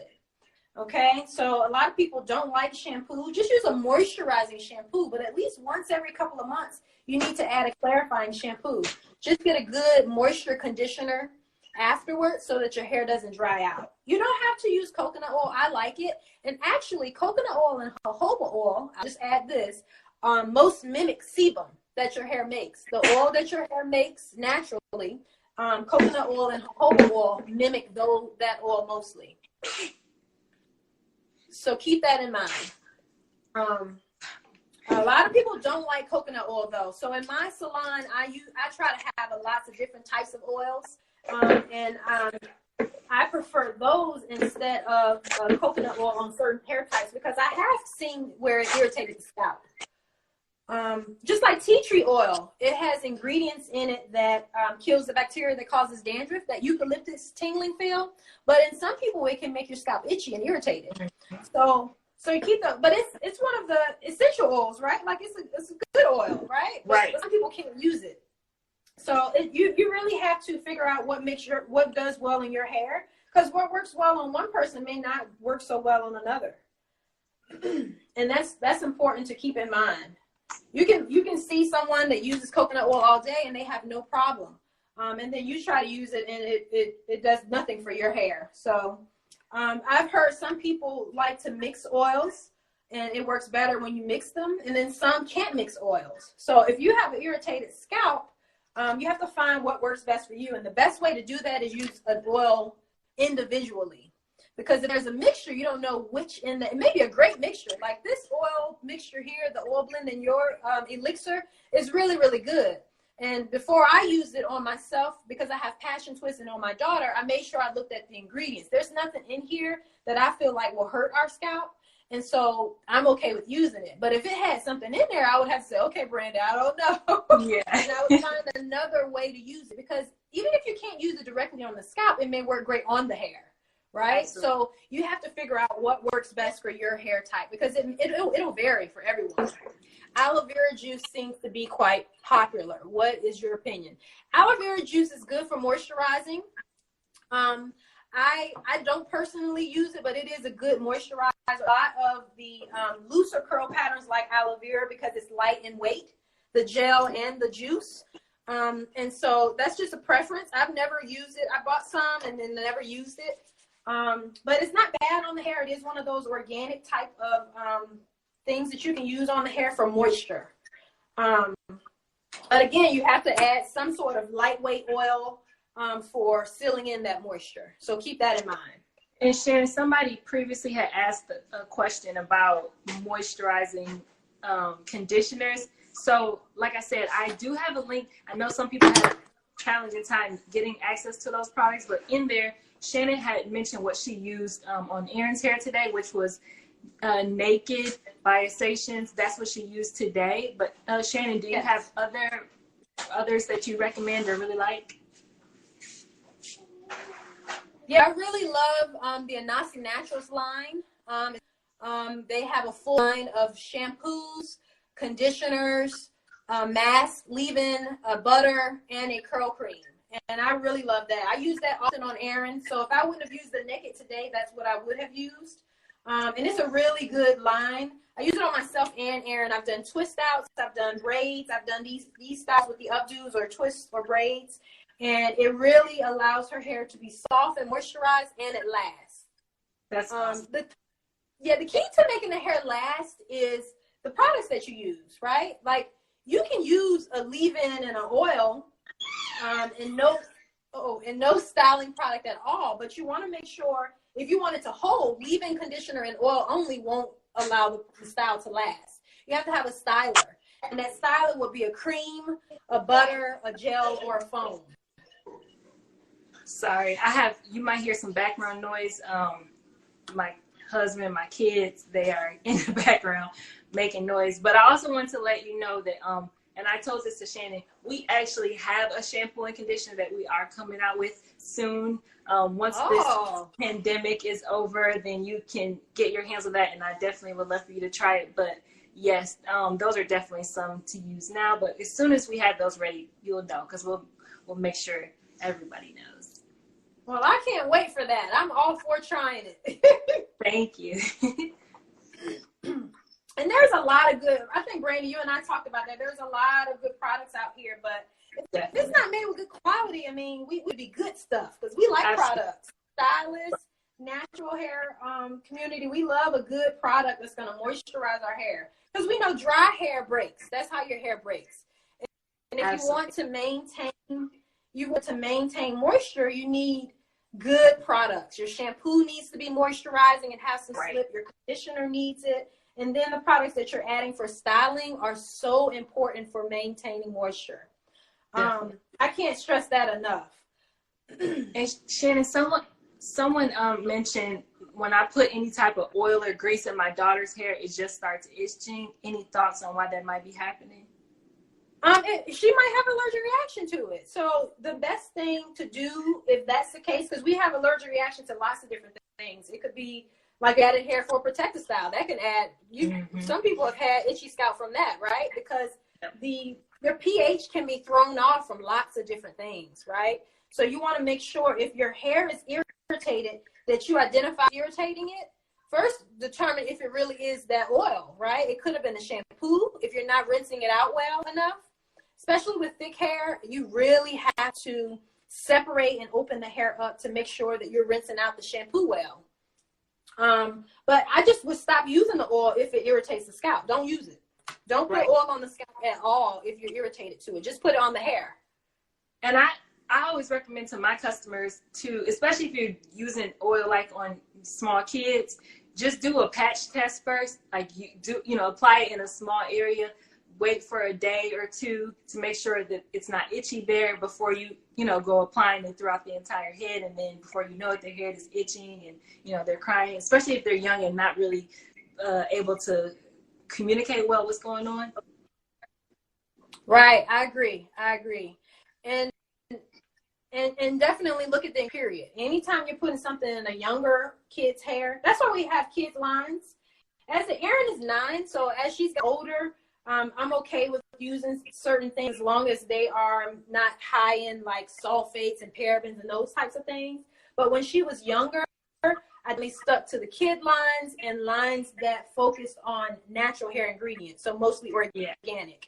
Okay, so a lot of people don't like shampoo. Just use a moisturizing shampoo, but at least once every couple of months, you need to add a clarifying shampoo. Just get a good moisture conditioner afterwards so that your hair doesn't dry out. You don't have to use coconut oil. I like it. And actually, coconut oil and jojoba oil, I'll just add this, most mimic sebum that your hair makes. The oil that your hair makes naturally, coconut oil and jojoba oil mimic that oil mostly. So keep that in mind. A lot of people don't like coconut oil though. So in my salon, I try to have lots of different types of oils, and I prefer those instead of coconut oil on certain hair types because I have seen where it irritated the scalp. Just like tea tree oil, it has ingredients in it that kills the bacteria that causes dandruff, that eucalyptus tingling feel. But in some people, it can make your scalp itchy and irritated. So you keep but it's one of the essential oils, right? Like it's a good oil, right? But some people can't use it. So you really have to figure out what does well in your hair, because what works well on one person may not work so well on another. And that's important to keep in mind. You can see someone that uses coconut oil all day and they have no problem. And then you try to use it and it does nothing for your hair. So I've heard some people like to mix oils and it works better when you mix them. And then some can't mix oils. So if you have an irritated scalp, you have to find what works best for you. And the best way to do that is use an oil individually. Because if there's a mixture, you don't know which it may be a great mixture. Like this oil mixture here, the oil blend in your elixir is really, really good. And before I used it on myself, because I have passion twist and on my daughter, I made sure I looked at the ingredients. There's nothing in here that I feel like will hurt our scalp. And so I'm okay with using it. But if it had something in there, I would have to say, okay, Brenda, I don't know. Yeah. And I would find another way to use it. Because even if you can't use it directly on the scalp, it may work great on the hair. Right? Absolutely. So you have to figure out what works best for your hair type, because it'll vary for everyone. Aloe vera juice seems to be quite popular. What is your opinion? Aloe vera juice is good for moisturizing. I don't personally use it, but it is a good moisturizer. A lot of the looser curl patterns like aloe vera, because it's light in weight, the gel and the juice. And so that's just a preference. I've never used it. I bought some and then never used it. But it's not bad on the hair. It is one of those organic type of things that you can use on the hair for moisture. But again, you have to add some sort of lightweight oil for sealing in that moisture. So keep that in mind. And Shannon, somebody previously had asked a question about moisturizing conditioners. So like I said, I do have a link. I know some people have a challenging time getting access to those products, but in there, Shannon had mentioned what she used on Aaron's hair today, which was Naked by Essations. That's what she used today. But Shannon, do you have others that you recommend or really like? Yeah, I really love the Anasi Naturals line. They have a full line of shampoos, conditioners, masks, leave-in, butter, and a curl cream. And I really love that. I use that often on errands. So if I wouldn't have used the Naked today, that's what I would have used. And it's a really good line. I use it on myself and Erin. I've done twist outs. I've done braids. I've done these styles with the updos or twists or braids. And it really allows her hair to be soft and moisturized, and it lasts. That's awesome. The key to making the hair last is the products that you use, right? Like, you can use a leave-in and an oil and no styling product at all, but you want to make sure if you want it to hold, leave-in conditioner and oil only won't allow the style to last. You have to have a styler, and that styler will be a cream, a butter, a gel, or a foam. Sorry, you might hear some background noise. My husband, my kids, they are in the background making noise. But I also want to let you know that, and I told this to Shannon, we actually have a shampoo and conditioner that we are coming out with soon. Once this pandemic is over, then you can get your hands on that, and I definitely would love for you to try it. But yes, those are definitely some to use now. But as soon as we have those ready, you'll know, because we'll make sure everybody knows. Well, I can't wait for that. I'm all for trying it. Thank you. And there's a lot of good, I think, Brandy, you and I talked about that. There's a lot of good products out here, but if it's not made with good quality, I mean, we would be good stuff, because we like products. Stylist, natural hair community, we love a good product that's going to moisturize our hair, because we know dry hair breaks. That's how your hair breaks. And if you want to maintain moisture, you need good products. Your shampoo needs to be moisturizing and have some slip. Your conditioner needs it. And then the products that you're adding for styling are so important for maintaining moisture. I can't stress that enough. And Shannon, someone mentioned when I put any type of oil or grease in my daughter's hair, it just starts itching. Any thoughts on why that might be happening? She might have an allergic reaction to it. So the best thing to do, if that's the case, because we have allergic reaction to lots of different things. It could be like added hair for protective style. That can add, some people have had itchy scalp from that, right? Because your pH can be thrown off from lots of different things, right? So you want to make sure if your hair is irritated, that you identify irritating it. First, determine if it really is that oil, right? It could have been the shampoo if you're not rinsing it out well enough. Especially with thick hair, you really have to separate and open the hair up to make sure that you're rinsing out the shampoo well. But I just would stop using the oil if it irritates the scalp. Don't use it. Don't put oil on the scalp at all if you're irritated to it. Just put it on the hair. And I always recommend to my customers to, especially if you're using oil like on small kids, just do a patch test first. Like apply it in a small area. Wait for a day or two to make sure that it's not itchy there before you go applying it throughout the entire head. And then before you know it, their head is itching and, they're crying, especially if they're young and not really able to communicate well what's going on. Right. I agree. And definitely look at the period. Anytime you're putting something in a younger kid's hair, that's why we have kids lines. As the Erin is 9, so as she's older, I'm okay with using certain things as long as they are not high in like sulfates and parabens and those types of things. But when she was younger, I'd be stuck to the kid lines and lines that focused on natural hair ingredients, so mostly organic.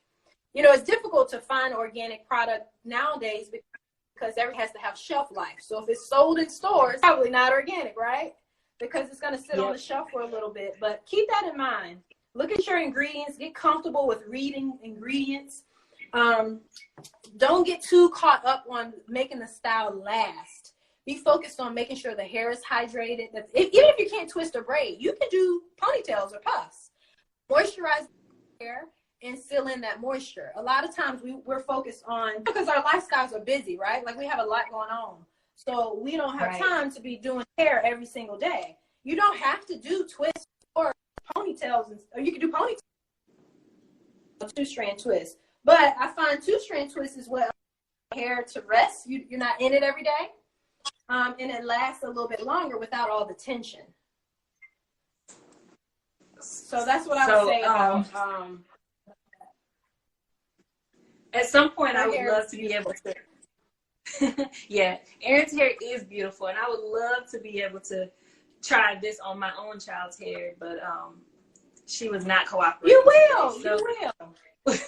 It's difficult to find organic product nowadays because everything has to have shelf life. So if it's sold in stores, probably not organic, right? Because it's going to sit on the shelf for a little bit. But keep that in mind. Look at your ingredients. Get comfortable with reading ingredients. Don't get too caught up on making the style last. Be focused on making sure the hair is hydrated. Even if you can't twist or braid, you can do ponytails or puffs. Moisturize the hair and seal in that moisture. A lot of times we're focused on, because our lifestyles are busy, right? Like we have a lot going on. So we don't have time to be doing hair every single day. You don't have to do twists or ponytails, or you can do ponytails, 2-strand twist. But I find 2-strand twist is what hair to rest. You're not in it every day. And it lasts a little bit longer without all the tension. So that's what I would say about at some point I would love to be able to Yeah, Erin's hair is beautiful, and I would love to be able to try this on my own child's hair, but she was not cooperating. You will. Today, so. You will.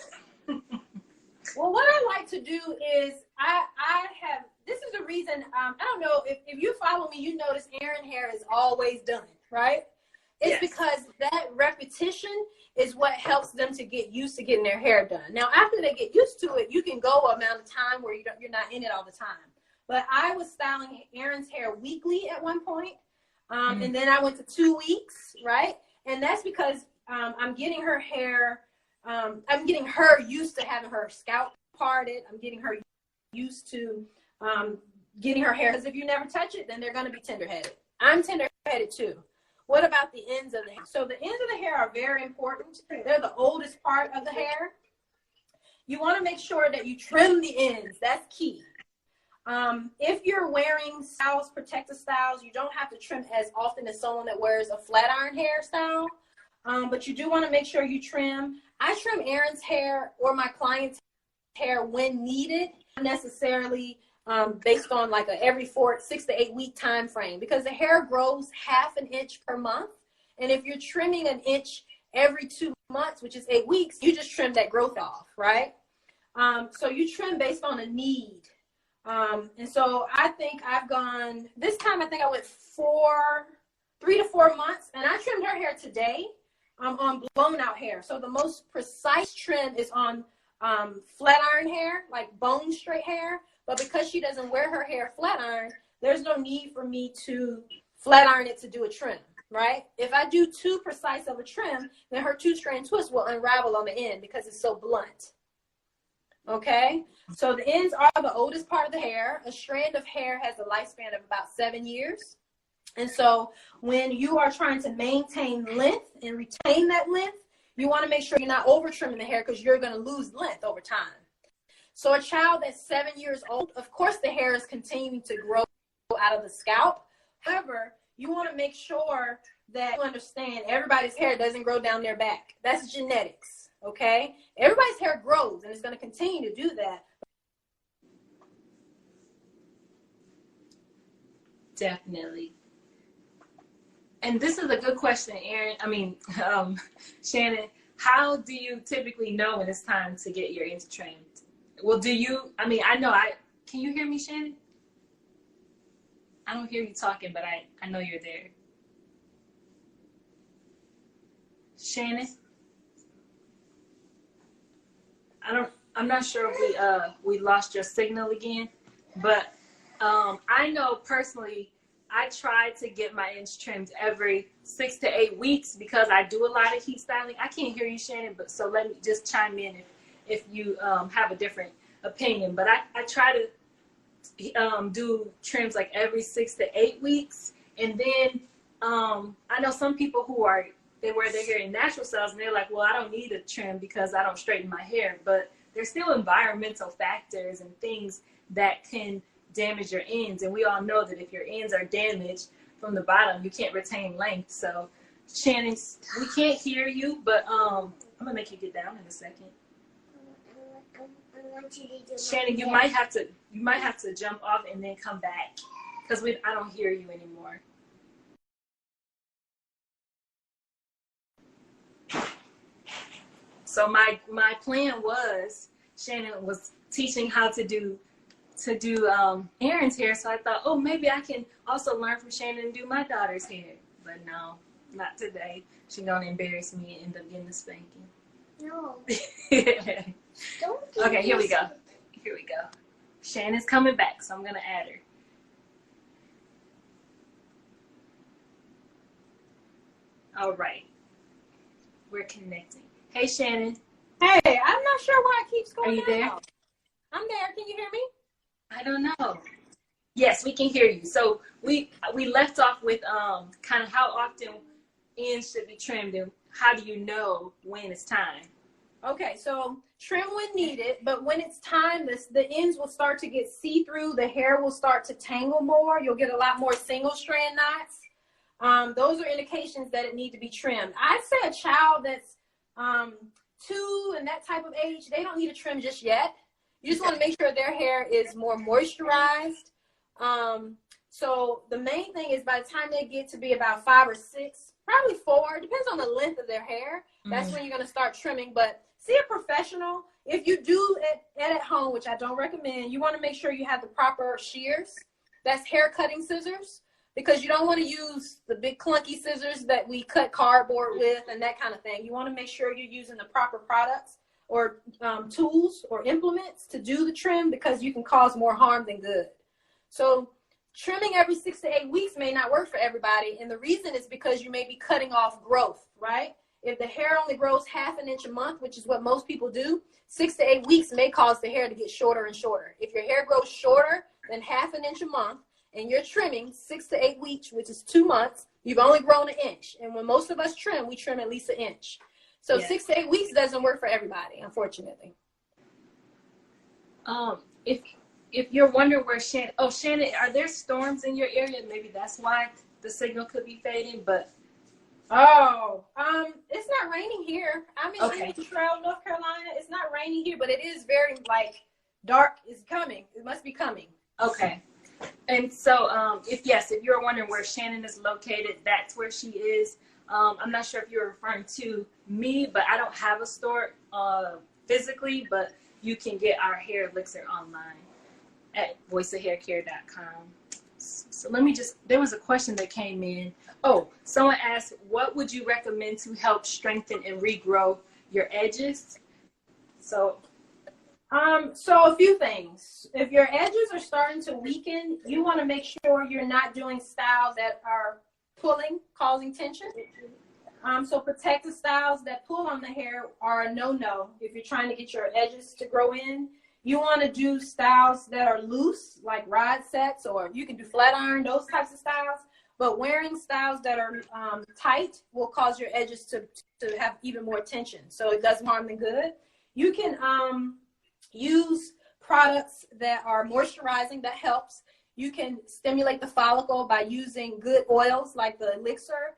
Well, what I like to do is I have, this is the reason, I don't know, if you follow me, you notice Erin hair is always done, right? It's because that repetition is what helps them to get used to getting their hair done. Now, after they get used to it, you can go amount of time where you're not in it all the time. But I was styling Erin's hair weekly at one point, and then I went to 2 weeks, right? And that's because I'm getting her hair, I'm getting her used to having her scalp parted. I'm getting her used to getting her hair. Because if you never touch it, then they're going to be tender-headed. I'm tender-headed too. What about the ends of the hair? So the ends of the hair are very important. They're the oldest part of the hair. You want to make sure that you trim the ends. That's key. If you're wearing styles, protective styles, you don't have to trim as often as someone that wears a flat iron hairstyle. But you do want to make sure you trim. I trim Erin's hair or my client's hair when needed, not necessarily based on like a every 6 to 8 week time frame, because the hair grows ½ an inch per month. And if you're trimming an inch every 2 months, which is 8 weeks, you just trim that growth off, right? So you trim based on a need. And so I think I've gone, this time I think I went 3 to 4 months, and I trimmed her hair today on blown out hair. So the most precise trim is on flat iron hair, like bone straight hair. But because she doesn't wear her hair flat iron, there's no need for me to flat iron it to do a trim, right? If I do too precise of a trim, then her 2-strand twist will unravel on the end because it's so blunt. Okay, so the ends are the oldest part of the hair. A strand of hair has a lifespan of about 7 years. And so when you are trying to maintain length and retain that length, you want to make sure you're not over trimming the hair because you're going to lose length over time. So a child that's 7 years old, of course the hair is continuing to grow out of the scalp. However, you want to make sure that you understand everybody's hair doesn't grow down their back. That's genetics, okay? Everybody's hair grows, and it's going to continue to do that. Definitely. And this is a good question, Shannon. How do you typically know when it's time to get your ends trimmed? Well, can you hear me, Shannon? I don't hear you talking, but I know you're there. Shannon? I'm not sure if we lost your signal again, but I know personally I try to get my ends trimmed every 6 to 8 weeks because I do a lot of heat styling. I can't hear you, Shannon, but so let me just chime in if you have a different opinion. But I try to do trims like every 6 to 8 weeks. And then I know some people they wear their hair in natural styles and they're like, well, I don't need a trim because I don't straighten my hair. But there's still environmental factors and things that can damage your ends. And we all know that if your ends are damaged from the bottom, you can't retain length. So Shannon, we can't hear you, but I'm gonna make you get down in a second. Shannon, you might have to jump off and then come back because I don't hear you anymore. So my plan was, Shannon was teaching how to do Erin's hair, so I thought, oh, maybe I can also learn from Shannon and do my daughter's hair. But no, not today. She's gonna embarrass me and end up getting a spanking. No. Okay, here we go. Shannon's coming back, so I'm gonna add her. All right, we're connecting. Hey, Shannon. Hey, I'm not sure why it keeps going. Are you there? I'm there. Can you hear me? I don't know. Yes, we can hear you. So we left off with kind of how often ends should be trimmed and how do you know when it's time? Okay, so trim when needed, but when it's time, the ends will start to get see-through. The hair will start to tangle more. You'll get a lot more single-strand knots. Those are indications that it needs to be trimmed. I'd say a child that's 2 and that type of age, they don't need a trim just yet. You just want to make sure their hair is more moisturized. So the main thing is by the time they get to be about 5 or 6, probably 4, depends on the length of their hair. That's when you're going to start trimming. But see a professional. If you do it at home, which I don't recommend, you want to make sure you have the proper shears. That's hair cutting scissors, because you don't want to use the big clunky scissors that we cut cardboard with and that kind of thing. You want to make sure you're using the proper products or tools or implements to do the trim, because you can cause more harm than good. So trimming every 6 to 8 weeks may not work for everybody. And the reason is because you may be cutting off growth, right? If the hair only grows ½ an inch a month, which is what most people do, 6 to 8 weeks may cause the hair to get shorter and shorter. If your hair grows shorter than ½ an inch a month and you're trimming 6 to 8 weeks, which is 2 months, you've only grown 1 inch. And when most of us trim, we trim at least 1 inch. So 6 to 8 weeks doesn't work for everybody, unfortunately. If you're wondering where Shannon, Shannon, are there storms in your area? Maybe that's why the signal could be fading, but. It's not raining here. I'm in Trail, North Carolina. It's not raining here, but it is very dark is coming. It must be coming. Okay. And so if you're wondering where Shannon is located, that's where she is. I'm not sure if you're referring to me, but I don't have a store physically, but you can get our hair elixir online at voiceofhaircare.com. So let me there was a question that came in. Someone asked, what would you recommend to help strengthen and regrow your edges? So a few things. If your edges are starting to weaken, you want to make sure you're not doing styles that are pulling, causing tension. So protective styles that pull on the hair are a no-no if you're trying to get your edges to grow in. You want to do styles that are loose, like rod sets, or you can do flat iron, those types of styles. But wearing styles that are tight will cause your edges to have even more tension. So it does harm than good. You can use products that are moisturizing, that helps. You can stimulate the follicle by using good oils like the elixir.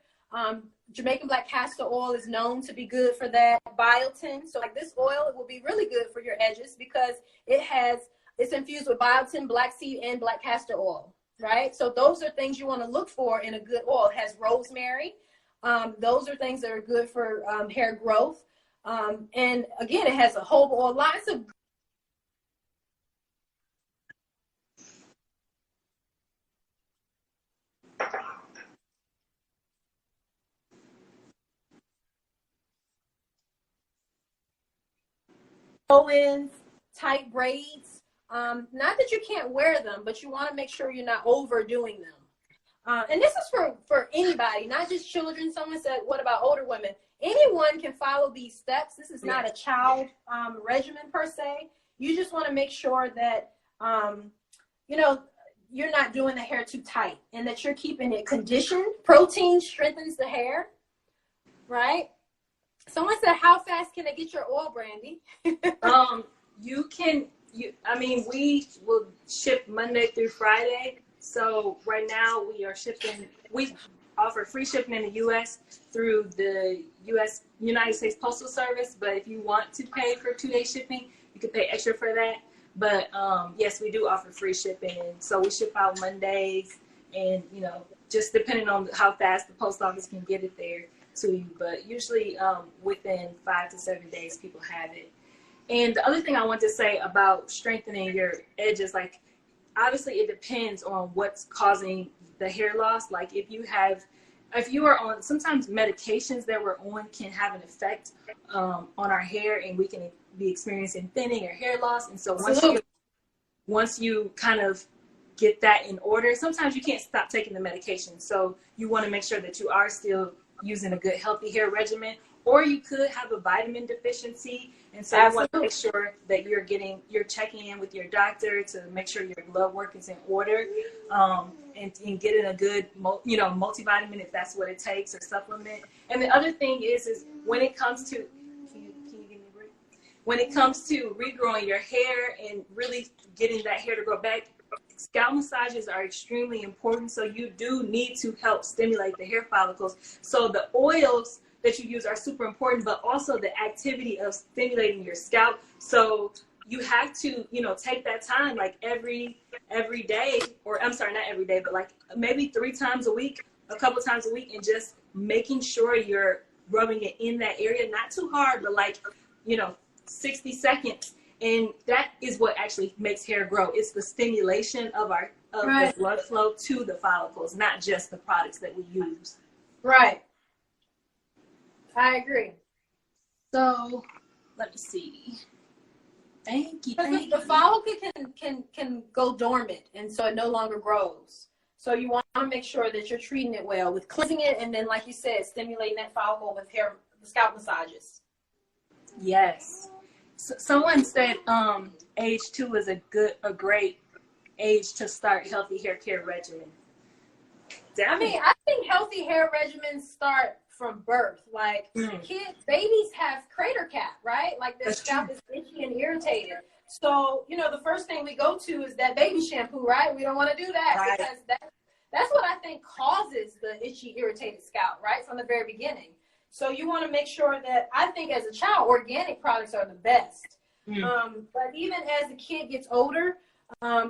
Jamaican black castor oil is known to be good for that. Biotin. So this oil, it will be really good for your edges because it's infused with biotin, black seed, and black castor oil, right? So those are things you want to look for in a good oil. It has rosemary. Those are things that are good for hair growth. And again, it has a whole oil, lots of ends, tight braids. Not that you can't wear them, but you want to make sure you're not overdoing them. And this is for anybody, not just children. Someone said, what about older women? Anyone can follow these steps. This is not a child regimen per se. You just want to make sure that, you're not doing the hair too tight and that you're keeping it conditioned. Protein strengthens the hair, right? Someone said, how fast can I get your oil, Brandy? We will ship Monday through Friday. So right now we offer free shipping in the U.S. through the United States Postal Service. But if you want to pay for 2-day shipping, you can pay extra for that. But yes, we do offer free shipping. And so we ship out Mondays and, just depending on how fast the post office can get it there to you, but usually within 5 to 7 days people have it. And the other thing I want to say about strengthening your edges, obviously it depends on what's causing the hair loss. Like if you are on, sometimes medications that we're on can have an effect on our hair, and we can be experiencing thinning or hair loss. And so once you kind of get that in order, sometimes you can't stop taking the medication. So you want to make sure that you are still using a good healthy hair regimen, or you could have a vitamin deficiency, and so you want to make sure that you're checking in with your doctor to make sure your blood work is in order, and getting a good multivitamin if that's what it takes, or supplement. And the other thing is when it comes to regrowing your hair and really getting that hair to grow back, scalp massages are extremely important. So you do need to help stimulate the hair follicles. So the oils that you use are super important, but also the activity of stimulating your scalp. So you have to, you know, take that time, like every day, or I'm sorry, not every day, but like maybe 3 times a week, a couple times a week, and just making sure you're rubbing it in that area, not too hard, but like, you know, 60 seconds. And that is what actually makes hair grow. It's the stimulation of the blood flow to the follicles, not just the products that we use. Right. I agree. So let me see. Thank you. The follicle can go dormant, and so it no longer grows. So you want to make sure that you're treating it well with cleansing it, and then, like you said, stimulating that follicle with scalp massages. Yes. So someone said age 2 is a great age to start healthy hair care regimen. Definitely. I mean, I think healthy hair regimens start from birth. Like babies have crater cap, right? Like their scalp is itchy and irritated. So, you know, the first thing we go to is that baby shampoo, right? We don't want to do that because that's what I think causes the itchy, irritated scalp, right? From the very beginning. So you want to make sure that, I think as a child, organic products are the best. But even as the kid gets older,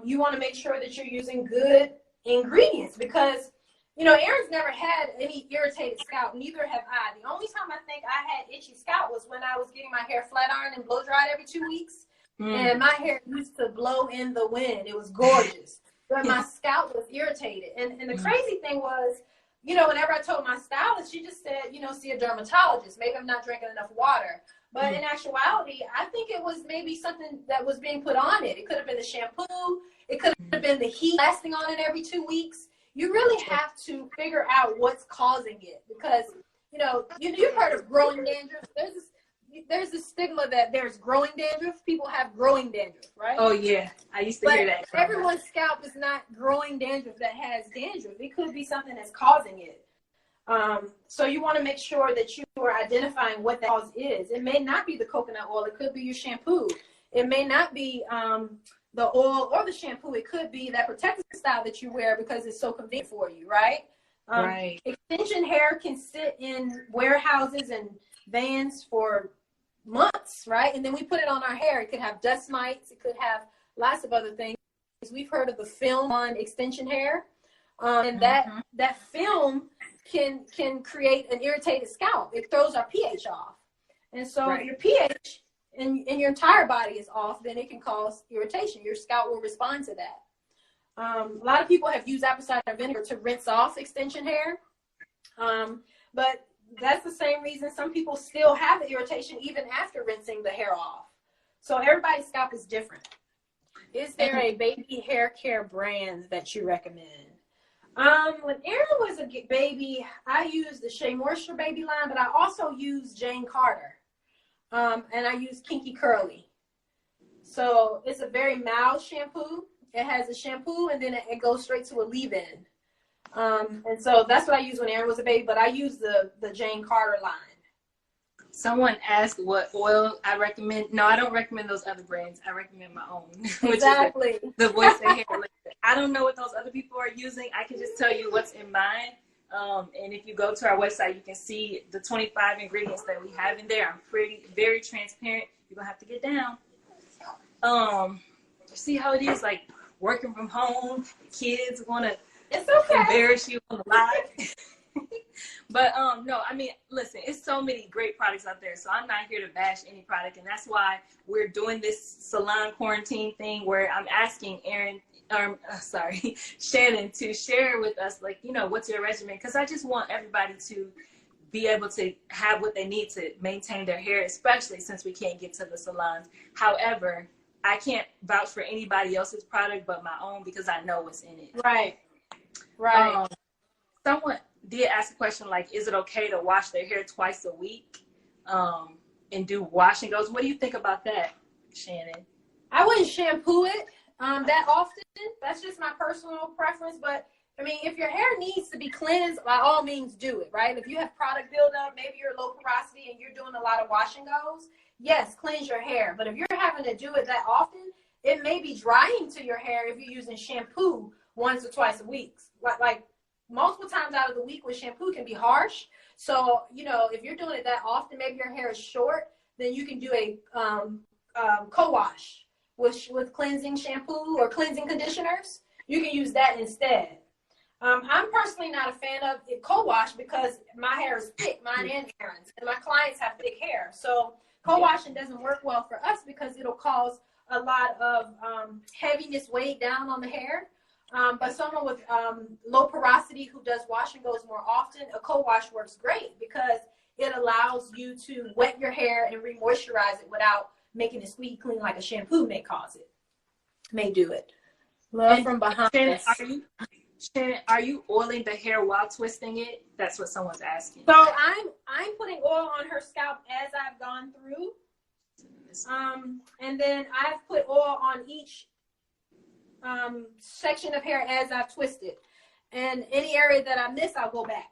you want to make sure that you're using good ingredients because, you know, Erin's never had any irritated scalp. Neither have I. The only time I think I had itchy scalp was when I was getting my hair flat ironed and blow dried every 2 weeks. And my hair used to blow in the wind. It was gorgeous. But my scalp was irritated. And the crazy thing was, you know, whenever I told my stylist, she just said, you know, see a dermatologist. Maybe I'm not drinking enough water. But in actuality, I think it was maybe something that was being put on it. It could have been the shampoo. It could have been the heat lasting on it every 2 weeks. You really have to figure out what's causing it because, you know, you've heard of growing dandruff. There's a stigma that there's growing dandruff. People have growing dandruff, right? Oh, yeah. I used to hear that. Everyone's scalp is not growing dandruff that has dandruff. It could be something that's causing it. So you want to make sure that you are identifying what the cause is. It may not be the coconut oil. It could be your shampoo. It may not be the oil or the shampoo. It could be that protective style that you wear because it's so convenient for you, right? Extension hair can sit in warehouses and vans for months, right? And then we put it on our hair. It could have dust mites. It could have lots of other things. We've heard of the film on extension hair, and that film can create an irritated scalp. It throws our pH off, and so if your pH in your entire body is off, then it can cause irritation. Your scalp will respond to that. A lot of people have used apple cider vinegar to rinse off extension hair, but that's the same reason some people still have the irritation even after rinsing the hair off. So everybody's scalp is different. Is there a baby hair care brand that you recommend? When Erin was a baby, I used the Shea Moisture baby line, but I also used Jane Carter. And I use Kinky Curly. So it's a very mild shampoo. It has a shampoo and then it goes straight to a leave-in. And so that's what I used when Erin was a baby, but I use the Jane Carter line. Someone asked what oil I recommend. No, I don't recommend those other brands. I recommend my own. Exactly. Which is the Voice of Hair. I don't know what those other people are using. I can just tell you what's in mine. And if you go to our website, you can see the 25 ingredients that we have in there. I'm very transparent. You're going to have to get down. See how it is, like working from home. Kids want to embarrass you on the live. But no, I mean, listen, it's so many great products out there. So I'm not here to bash any product. And that's why we're doing this Salon Quarantine thing where I'm asking Shannon to share with us, like, you know, what's your regimen? Because I just want everybody to be able to have what they need to maintain their hair, especially since we can't get to the salons. However, I can't vouch for anybody else's product but my own because I know what's in it. Right. Someone did ask a question like, is it okay to wash their hair twice a week and do wash and goes? What do you think about that, Shannon? I wouldn't shampoo it that often. That's just my personal preference. But I mean, if your hair needs to be cleansed, by all means do it, right? If you have product buildup, maybe you're low porosity and you're doing a lot of wash and goes, yes, cleanse your hair. But if you're having to do it that often, it may be drying to your hair if you're using shampoo once or twice a week. Like multiple times out of the week with shampoo can be harsh. So, you know, if you're doing it that often, maybe your hair is short, then you can do a co-wash. with cleansing shampoo or cleansing conditioners, you can use that instead. I'm personally not a fan of it co-wash because my hair is thick, mine and Aaron's, and my clients have thick hair. So co-washing doesn't work well for us because it'll cause a lot of heaviness weighed down on the hair. But someone with low porosity who does wash and goes more often, a co-wash works great because it allows you to wet your hair and re-moisturize it without making it squeaky clean like a shampoo may do it. Love from behind. Shannon, are you oiling the hair while twisting it? That's what someone's asking. So I'm putting oil on her scalp as I've gone through. And then I've put oil on each section of hair as I've twisted. And any area that I miss, I'll go back.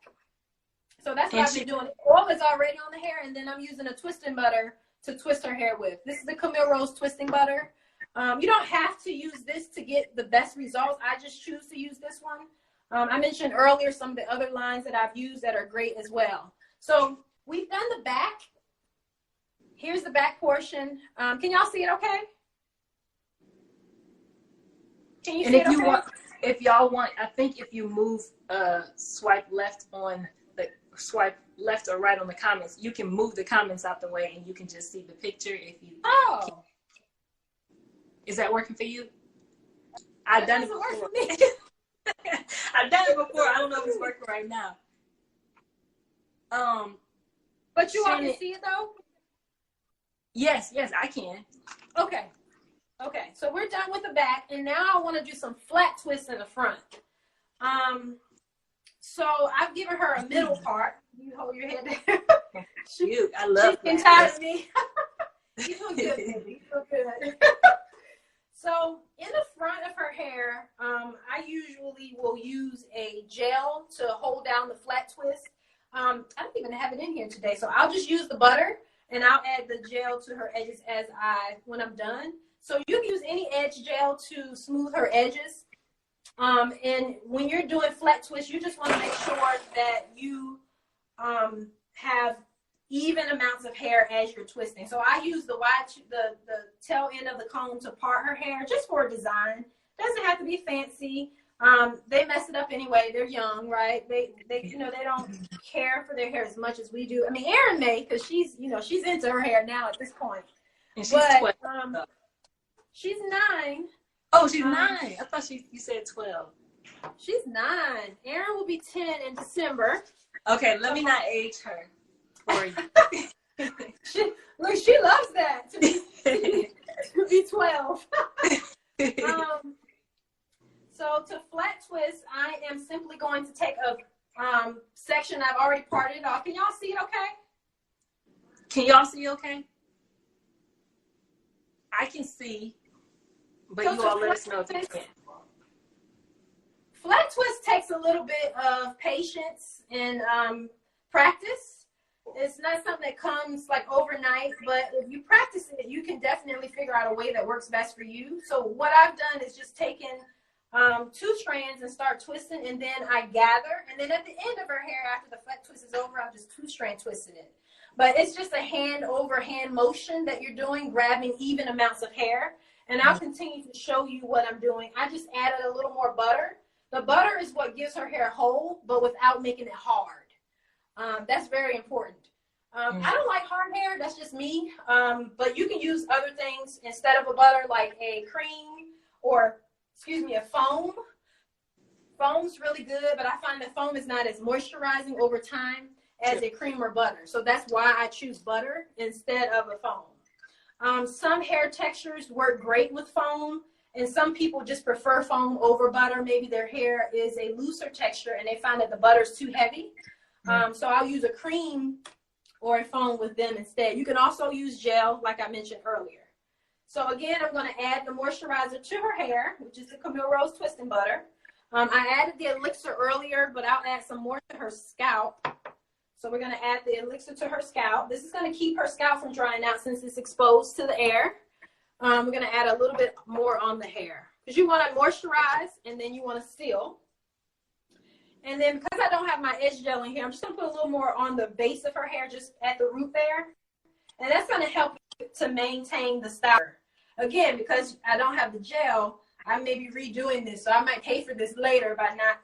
So that's what I've been doing. Oil is already on the hair, and then I'm using a twisting butter to twist her hair with. This is the Camille Rose twisting butter. You don't have to use this to get the best results. I just choose to use this one. I mentioned earlier some of the other lines that I've used that are great as well. So we've done the back. Here's the back portion. Can y'all see it okay? Can you see it okay? If y'all want, I think if you move swipe left or right on the comments, you can move the comments out the way and you can just see the picture if you Is that working for you? I've done it before. Work for me. I've done it before. I don't know if it's working right now. But you all can see it though? Yes, I can. Okay, so we're done with the back, and now I want to do some flat twists in the front. So I've given her a middle part. You hold your head there. Cute. I love it. She's getting tired of me. You feel good, baby. You feel good. So in the front of her hair, I usually will use a gel to hold down the flat twist. I don't even have it in here today, so I'll just use the butter. And I'll add the gel to her edges when I'm done. So you can use any edge gel to smooth her edges. And when you're doing flat twists, you just want to make sure that you have even amounts of hair as you're twisting. So I use the tail end of the comb to part her hair just for a design. Doesn't have to be fancy. They mess it up anyway. They're young, right? They don't care for their hair as much as we do. I mean, Erin may, because she's into her hair now at this point. And she's 12. She's 9. Oh, she's 9. I thought you said 12. She's 9. Erin will be 10 in December. Okay, let me not age her for you. she loves that to be 12. So to flat twist, I am simply going to take a section I've already parted off. Can y'all see it okay? Can y'all see okay? I can see, but so you all let us know if you can. Flat twist takes a little bit of patience and practice. It's not something that comes like overnight, but if you practice it, you can definitely figure out a way that works best for you. So what I've done is just taken 2 strands and start twisting, and then I gather, and then at the end of her hair, after the flat twist is over, I'm just 2-strand twisting it. But it's just a hand over hand motion that you're doing, grabbing even amounts of hair. And I'll continue to show you what I'm doing. I just added a little more butter. The butter is what gives her hair hold, but without making it hard. That's very important. I don't like hard hair. That's just me. But you can use other things instead of a butter, like a cream or, a foam. Foam's really good, but I find that foam is not as moisturizing over time as a cream or butter. So that's why I choose butter instead of a foam. Some hair textures work great with foam, and some people just prefer foam over butter. Maybe their hair is a looser texture and they find that the butter is too heavy. So I'll use a cream or a foam with them instead. You can also use gel, like I mentioned earlier. So again, I'm going to add the moisturizer to her hair, which is the Camille Rose Twisting Butter. I added the elixir earlier, but I'll add some more to her scalp. So we're going to add the elixir to her scalp. This is going to keep her scalp from drying out since it's exposed to the air. We're going to add a little bit more on the hair because you want to moisturize and then you want to seal. And then because I don't have my edge gel in here, I'm just going to put a little more on the base of her hair, just at the root there. And that's going to help to maintain the style. again, because I don't have the gel, I may be redoing this. So I might pay for this later by not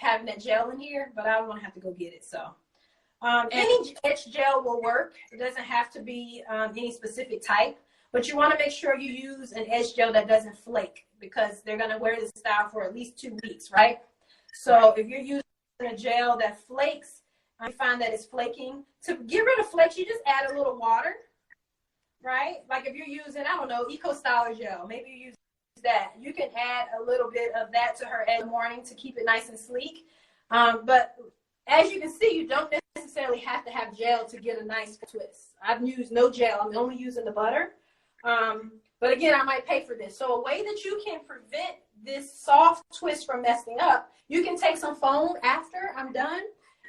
having that gel in here, but I don't want to have to go get it. So any edge gel will work. It doesn't have to be any specific type, but you want to make sure you use an edge gel that doesn't flake, because they're going to wear this style for at least 2 weeks, right? So if you're using a gel that flakes, I find that it's flaking. To get rid of flakes, you just add a little water, right? Like if you're using, I don't know, Eco Styler gel, maybe you use that. You can add a little bit of that to her in the morning to keep it nice and sleek. But as you can see, you don't necessarily have to have gel to get a nice twist. I've used no gel. I'm only using the butter. But again, I might pay for this. So a way that you can prevent this soft twist from messing up, you can take some foam after I'm done,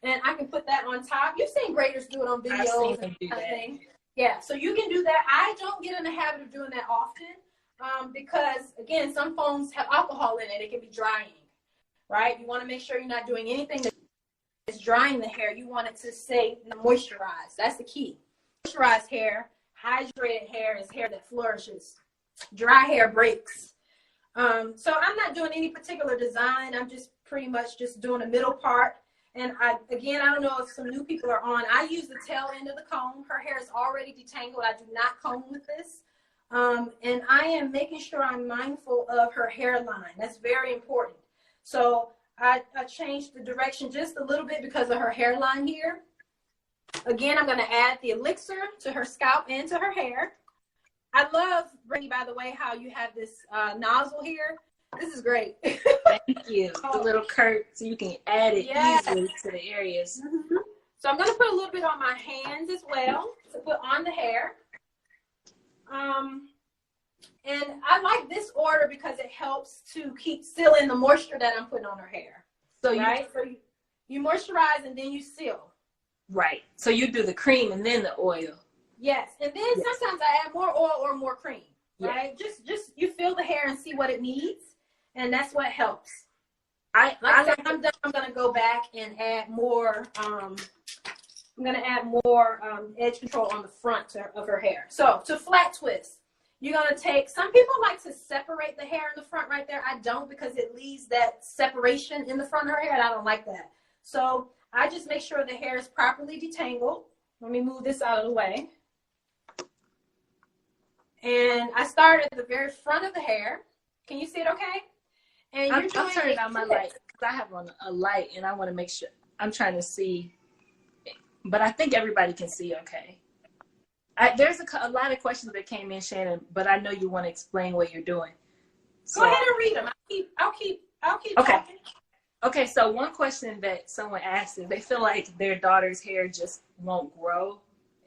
and I can put that on top. You've seen graders do it on videos. I've seen them do that. Yeah, so you can do that. I don't get in the habit of doing that often because, again, some foams have alcohol in it. It can be drying, right? You want to make sure you're not doing anything that's drying the hair. You want it to stay moisturized. That's the key. Moisturized hair, hydrated hair is hair that flourishes. Dry hair breaks. So I'm not doing any particular design. I'm just pretty much just doing a middle part. And I don't know if some new people are on. I use the tail end of the comb. Her hair is already detangled. I do not comb with this. And I am making sure I'm mindful of her hairline. That's very important. So I changed the direction just a little bit because of her hairline here. Again, I'm going to add the elixir to her scalp and to her hair. I love, Brittany, by the way, how you have this nozzle here. This is great. Thank you. The little curve, so you can add it easily to the areas. Mm-hmm. So I'm going to put a little bit on my hands as well to put on the hair. And I like this order because it helps to keep sealing the moisture that I'm putting on her hair. So you moisturize and then you seal. Right. So you do the cream and then the oil. Yes. And then sometimes I add more oil or more cream. Right? Just you feel the hair and see what it needs. And that's what helps. I'm done. I'm gonna go back and add more. I'm gonna add more edge control on the front of her hair. So to flat twist, you're gonna take. Some people like to separate the hair in the front right there. I don't, because it leaves that separation in the front of her hair, and I don't like that. So I just make sure the hair is properly detangled. Let me move this out of the way. And I start at the very front of the hair. Can you see it okay? And I'm turning on my light because I have on a light and I want to make sure. I'm trying to see, but I think everybody can see okay. There's a lot of questions that came in, Shannon, but I know you want to explain what you're doing. So, go ahead and read them. I'll keep okay. talking. Okay, so one question that someone asked is they feel like their daughter's hair just won't grow.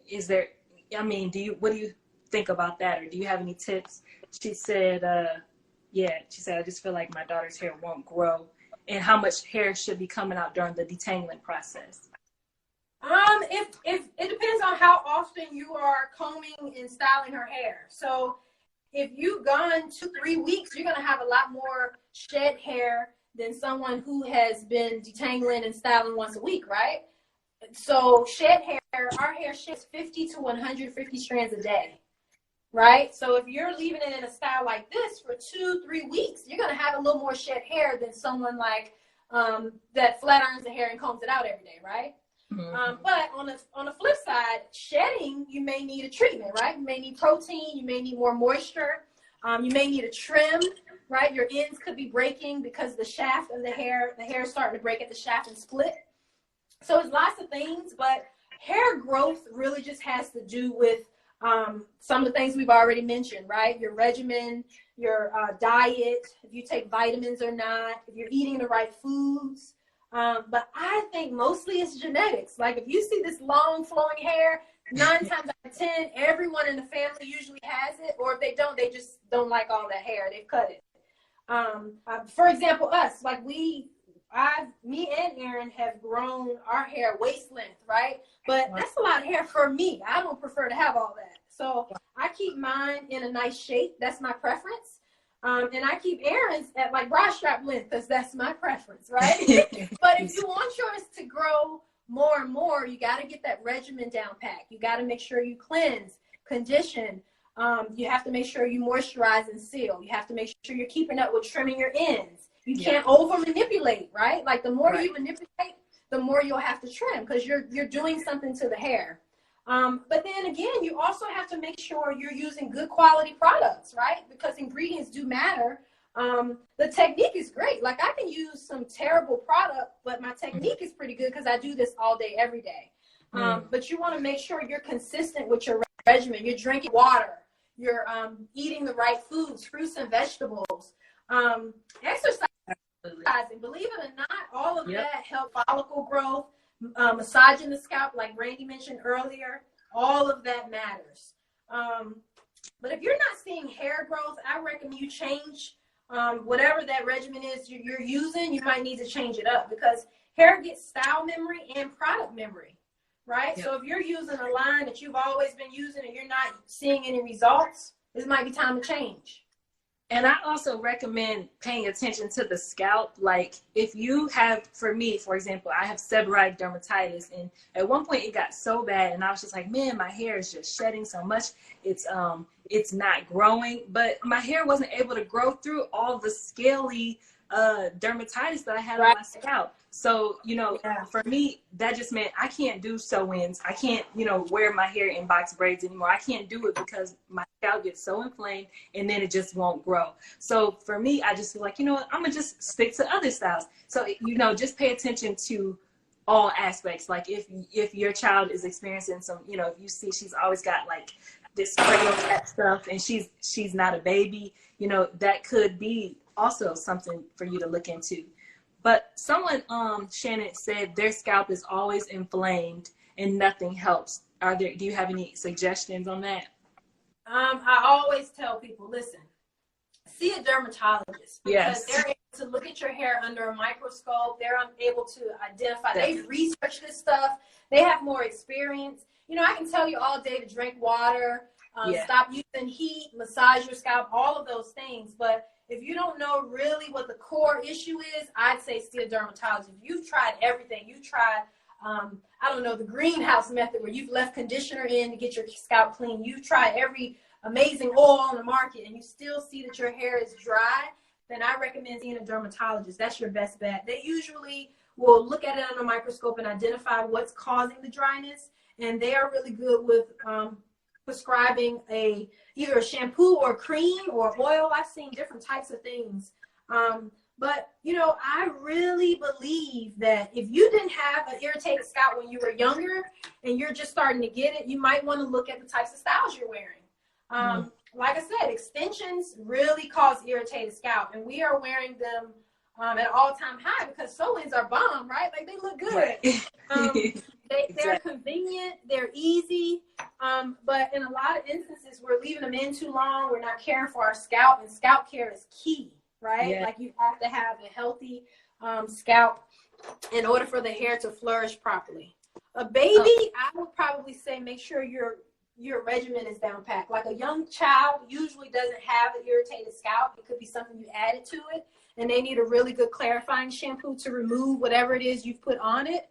What do you think about that, or do you have any tips? She said, I just feel like my daughter's hair won't grow, and how much hair should be coming out during the detangling process. If it depends on how often you are combing and styling her hair. So if you've gone 2-3 weeks, you're gonna have a lot more shed hair than someone who has been detangling and styling once a week, right? So shed hair, our hair sheds 50 to 150 strands a day. Right? So if you're leaving it in a style like this for 2-3 weeks, you're going to have a little more shed hair than someone like that flat irons the hair and combs it out every day, right? Mm-hmm. But on the flip side, shedding, you may need a treatment, right? You may need protein, you may need more moisture, you may need a trim, right? Your ends could be breaking because the shaft of the hair is starting to break at the shaft and split. So it's lots of things, but hair growth really just has to do with some of the things we've already mentioned, right? Your regimen, your diet, if you take vitamins or not, if you're eating the right foods. But I think mostly it's genetics. Like if you see this long flowing hair, 9 times out of 10, everyone in the family usually has it. Or if they don't, they just don't like all that hair. They've cut it. For example, us, like me and Erin have grown our hair waist length, right? But that's a lot of hair for me. I don't prefer to have all that. So I keep mine in a nice shape. That's my preference. And I keep Erin's at like bra strap length because that's my preference, right? But if you want yours to grow more and more, you got to get that regimen down pat. You got to make sure you cleanse, condition, You have to make sure you moisturize and seal. You have to make sure you're keeping up with trimming your ends. You can't over manipulate, right? Like the more you manipulate, the more you'll have to trim because you're doing something to the hair. But then again, you also have to make sure you're using good quality products, right? Because ingredients do matter. The technique is great. Like I can use some terrible product, but my technique is pretty good because I do this all day, every day. But you want to make sure you're consistent with your regimen. You're drinking water. You're eating the right foods, fruits and vegetables. Exercise. Believe it or not, all of that help follicle growth, massaging the scalp, like Randy mentioned earlier. All of that matters. But if you're not seeing hair growth, I recommend you change whatever that regimen is you're using. You might need to change it up because hair gets style memory and product memory, right? So if you're using a line that you've always been using and you're not seeing any results, this might be time to change. And I also recommend paying attention to the scalp. Like if you have, for me, for example, I have seborrheic dermatitis, and at one point it got so bad and I was just like, man, my hair is just shedding so much. It's not growing, but my hair wasn't able to grow through all the scaly dermatitis that I had on my scalp. So, you know, for me, that just meant I can't do sew-ins. I can't, you know, wear my hair in box braids anymore. I can't do it because my scalp gets so inflamed and then it just won't grow. So for me, I just feel like, you know what, I'm gonna just stick to other styles. So, you know, just pay attention to all aspects. Like if your child is experiencing some, you know, if you see she's always got like this cradle cap stuff and she's not a baby, you know, that could be also something for you to look into. But someone, Shannon, said their scalp is always inflamed and nothing helps. Do you have any suggestions on that? I always tell people, listen, see a dermatologist because they're able to look at your hair under a microscope. They're able to identify. They've researched this stuff. They have more experience. You know, I can tell you all day to drink water, stop using heat, massage your scalp, all of those things. But if you don't know really what the core issue is, I'd say see a dermatologist. If you've tried everything, you've tried, I don't know, the greenhouse method where you've left conditioner in to get your scalp clean. You've tried every amazing oil on the market and you still see that your hair is dry, then I recommend seeing a dermatologist. That's your best bet. They usually will look at it under a microscope and identify what's causing the dryness. And they are really good with prescribing either a shampoo or cream or oil. I've seen different types of things. But, you know, I really believe that if you didn't have an irritated scalp when you were younger and you're just starting to get it, you might want to look at the types of styles you're wearing. Like I said, extensions really cause irritated scalp, and we are wearing them at all-time high because sew-ins are bomb, right? Like, they look good. They're convenient, they're easy, but in a lot of instances, we're leaving them in too long. We're not caring for our scalp, and scalp care is key, right? Like, you have to have a healthy scalp in order for the hair to flourish properly. A baby, I would probably say make sure your regimen is down packed. Like a young child usually doesn't have an irritated scalp. It could be something you added to it, and they need a really good clarifying shampoo to remove whatever it is you've put on it.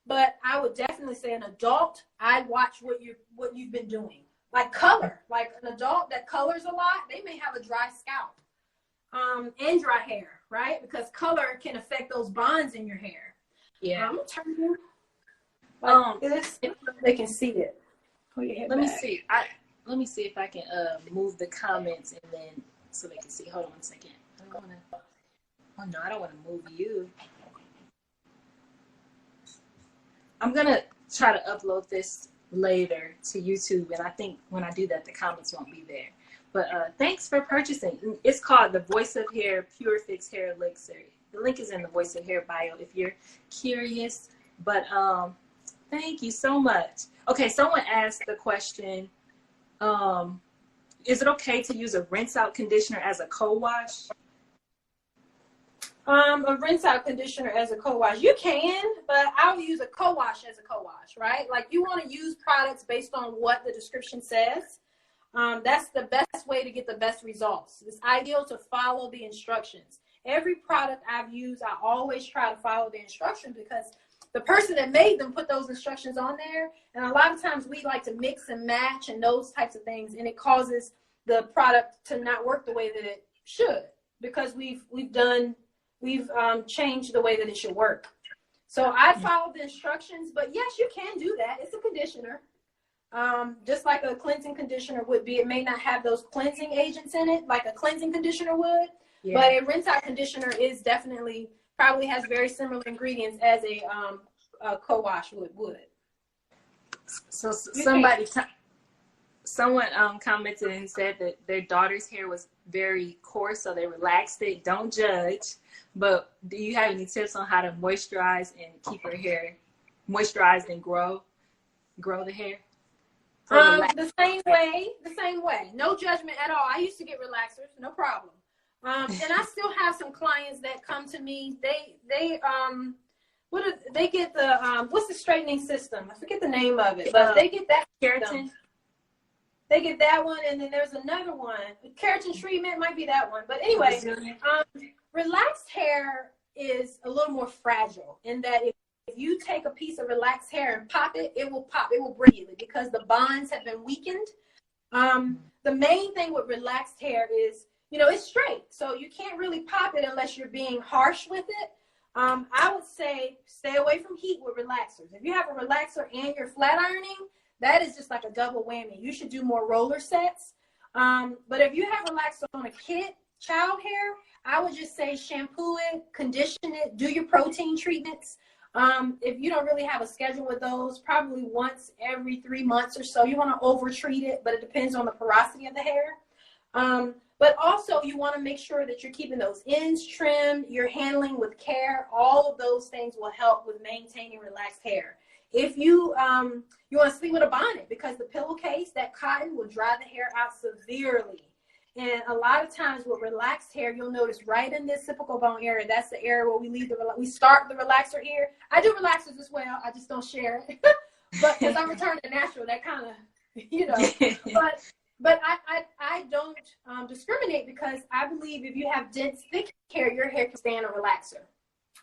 But I would definitely say an adult, I'd watch what you've been doing. Like color, like an adult that colors a lot, they may have a dry scalp and dry hair, right? Because color can affect those bonds in your hair. I'm gonna turn you like this so they can see it. Let me see. Let me see if I can move the comments and then so they can see. Hold on 1 second. I don't want to. Oh no, I don't want to move you. I'm gonna try to upload this later to YouTube, and I think when I do that, the comments won't be there. But thanks for purchasing. It's called the Voice of Hair Pure Fix Hair Elixir. The link is in the Voice of Hair bio if you're curious. But thank you so much. Okay, someone asked the question, is it okay to use a rinse-out conditioner as a co-wash? A rinse-out conditioner as a co-wash. You can, but I would use a co-wash as a co-wash, right? Like, you want to use products based on what the description says. That's the best way to get the best results. It's ideal to follow the instructions. Every product I've used, I always try to follow the instructions because the person that made them put those instructions on there. And a lot of times we like to mix and match and those types of things, and it causes the product to not work the way that it should, because we've changed the way that it should work. So I followed the instructions, but yes, you can do that. It's a conditioner. Just like a cleansing conditioner would be. It may not have those cleansing agents in it like a cleansing conditioner would, but a rinse out conditioner is definitely probably has very similar ingredients as a co-wash would. So someone commented and said that their daughter's hair was very coarse, so they relaxed it. Don't judge, but do you have any tips on how to moisturize and keep her hair moisturized and grow the hair? The same way. No judgment at all. I used to get relaxers, no problem. And I still have some clients that come to me. They get the what's the straightening system? I forget the name of it, but they get that keratin. They get that one, and then there's another one. Keratin treatment might be that one. But anyway, relaxed hair is a little more fragile in that if you take a piece of relaxed hair and pop it, it will pop. It will break it because the bonds have been weakened. The main thing with relaxed hair is, it's straight. So you can't really pop it unless you're being harsh with it. I would say stay away from heat with relaxers. If you have a relaxer and you're flat ironing, that is just like a double whammy. You should do more roller sets. But if you have relaxer on a kid, child hair, I would just say shampoo it, condition it, do your protein treatments. If you don't really have a schedule with those, probably once every 3 months or so. You want to over treat it, but it depends on the porosity of the hair. But also you want to make sure that you're keeping those ends trimmed, you're handling with care. All of those things will help with maintaining relaxed hair. If you want to sleep with a bonnet, because the pillowcase, that cotton will dry the hair out severely. And a lot of times with relaxed hair, you'll notice right in this occipital bone area, that's the area where we start the relaxer here. I do relaxers as well. I just don't share it. But because I'm returning to natural, that kind of, but I don't discriminate, because I believe if you have dense, thick hair, your hair can stand a relaxer.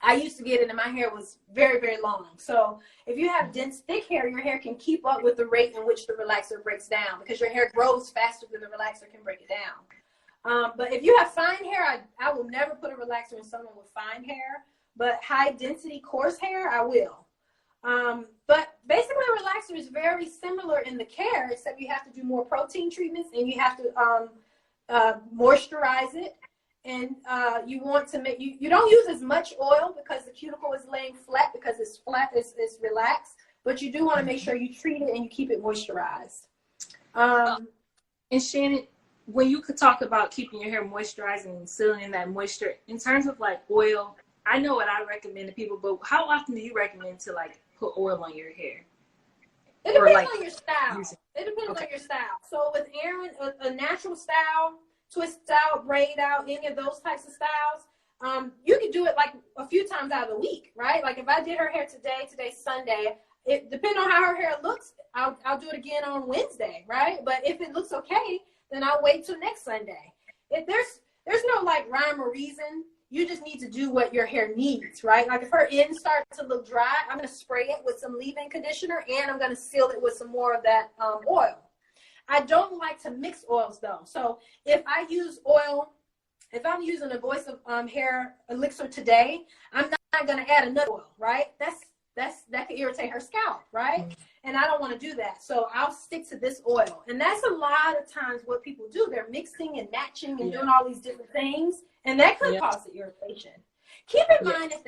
I used to get it and my hair was very, very long. So if you have dense, thick hair, your hair can keep up with the rate in which the relaxer breaks down, because your hair grows faster than the relaxer can break it down. But if you have fine hair, I will never put a relaxer in someone with fine hair, but high density, coarse hair, I will. But basically a relaxer is very similar in the care, except you have to do more protein treatments and you have to moisturize it. And you want to make, you don't use as much oil because the cuticle is laying flat, because it's flat, it's relaxed, but you do want to make sure you treat it and you keep it moisturized. And Shannon, when you could talk about keeping your hair moisturized and sealing in that moisture, in terms of like oil, I know what I recommend to people, but how often do you recommend to like put oil on your hair? It depends on your style. It depends on your style. So with Erin, a natural style, twist out, braid out, any of those types of styles, you can do it like a few times out of the week, right? Like if I did her hair today's Sunday, it depending on how her hair looks, I'll do it again on Wednesday, right? But if it looks okay, then I'll wait till next Sunday. There's no like rhyme or reason. You just need to do what your hair needs, right? Like if her ends start to look dry, I'm going to spray it with some leave-in conditioner, and I'm going to seal it with some more of that oil. I don't like to mix oils though. So if I use oil, if I'm using a Voice of Hair elixir today, I'm not going to add another oil, right? That could irritate her scalp, right? And I don't want to do that. So I'll stick to this oil. And that's a lot of times what people do. They're mixing and matching and doing all these different things. And that could cause the irritation. Keep in mind, if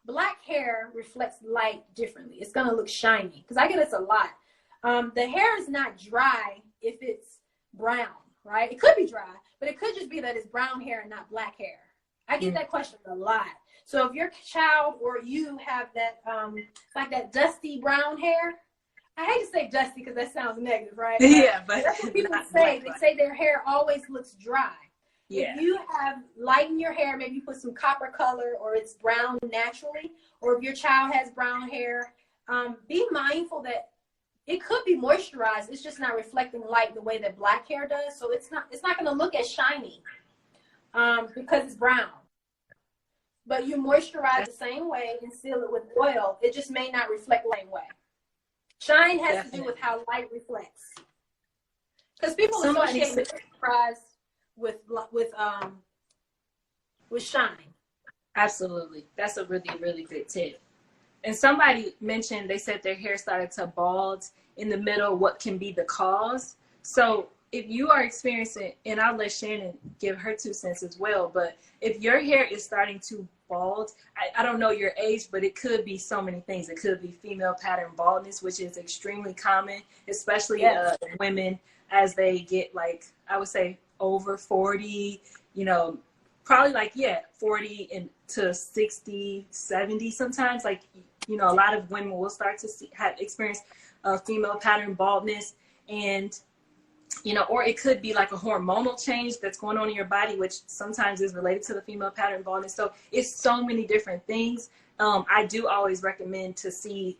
black hair reflects light differently. It's going to look shiny. Because I get this a lot. The hair is not dry if it's brown, right? It could be dry, but it could just be that it's brown hair and not black hair. I get that question a lot. So if your child or you have that, like that dusty brown hair, I hate to say dusty because that sounds negative, right? Yeah, but that's what people say. They say their hair always looks dry. Yeah. If you have light in your hair, maybe you put some copper color or it's brown naturally, or if your child has brown hair, be mindful that it could be moisturized. It's just not reflecting light the way that black hair does. So it's not going to look as shiny because it's brown. but you moisturize the same way and seal it with oil. It just may not reflect the same way. Shine has to do with how light reflects. Because people associate moisturize with shine. Absolutely. That's a really, really good tip. And somebody mentioned, they said their hair started to bald in the middle. What can be the cause? So if you are experiencing, and I'll let Shannon give her 2 cents as well, but if your hair is starting to bald, I don't know your age, but it could be so many things. It could be female pattern baldness, which is extremely common, especially women as they get, like, I would say over 40, you know, probably like, 40 and to 60, 70 sometimes. Like, you know, a lot of women will start to experience female pattern baldness. And, you know, or it could be like a hormonal change that's going on in your body, which sometimes is related to the female pattern baldness. So it's so many different things. I do always recommend to see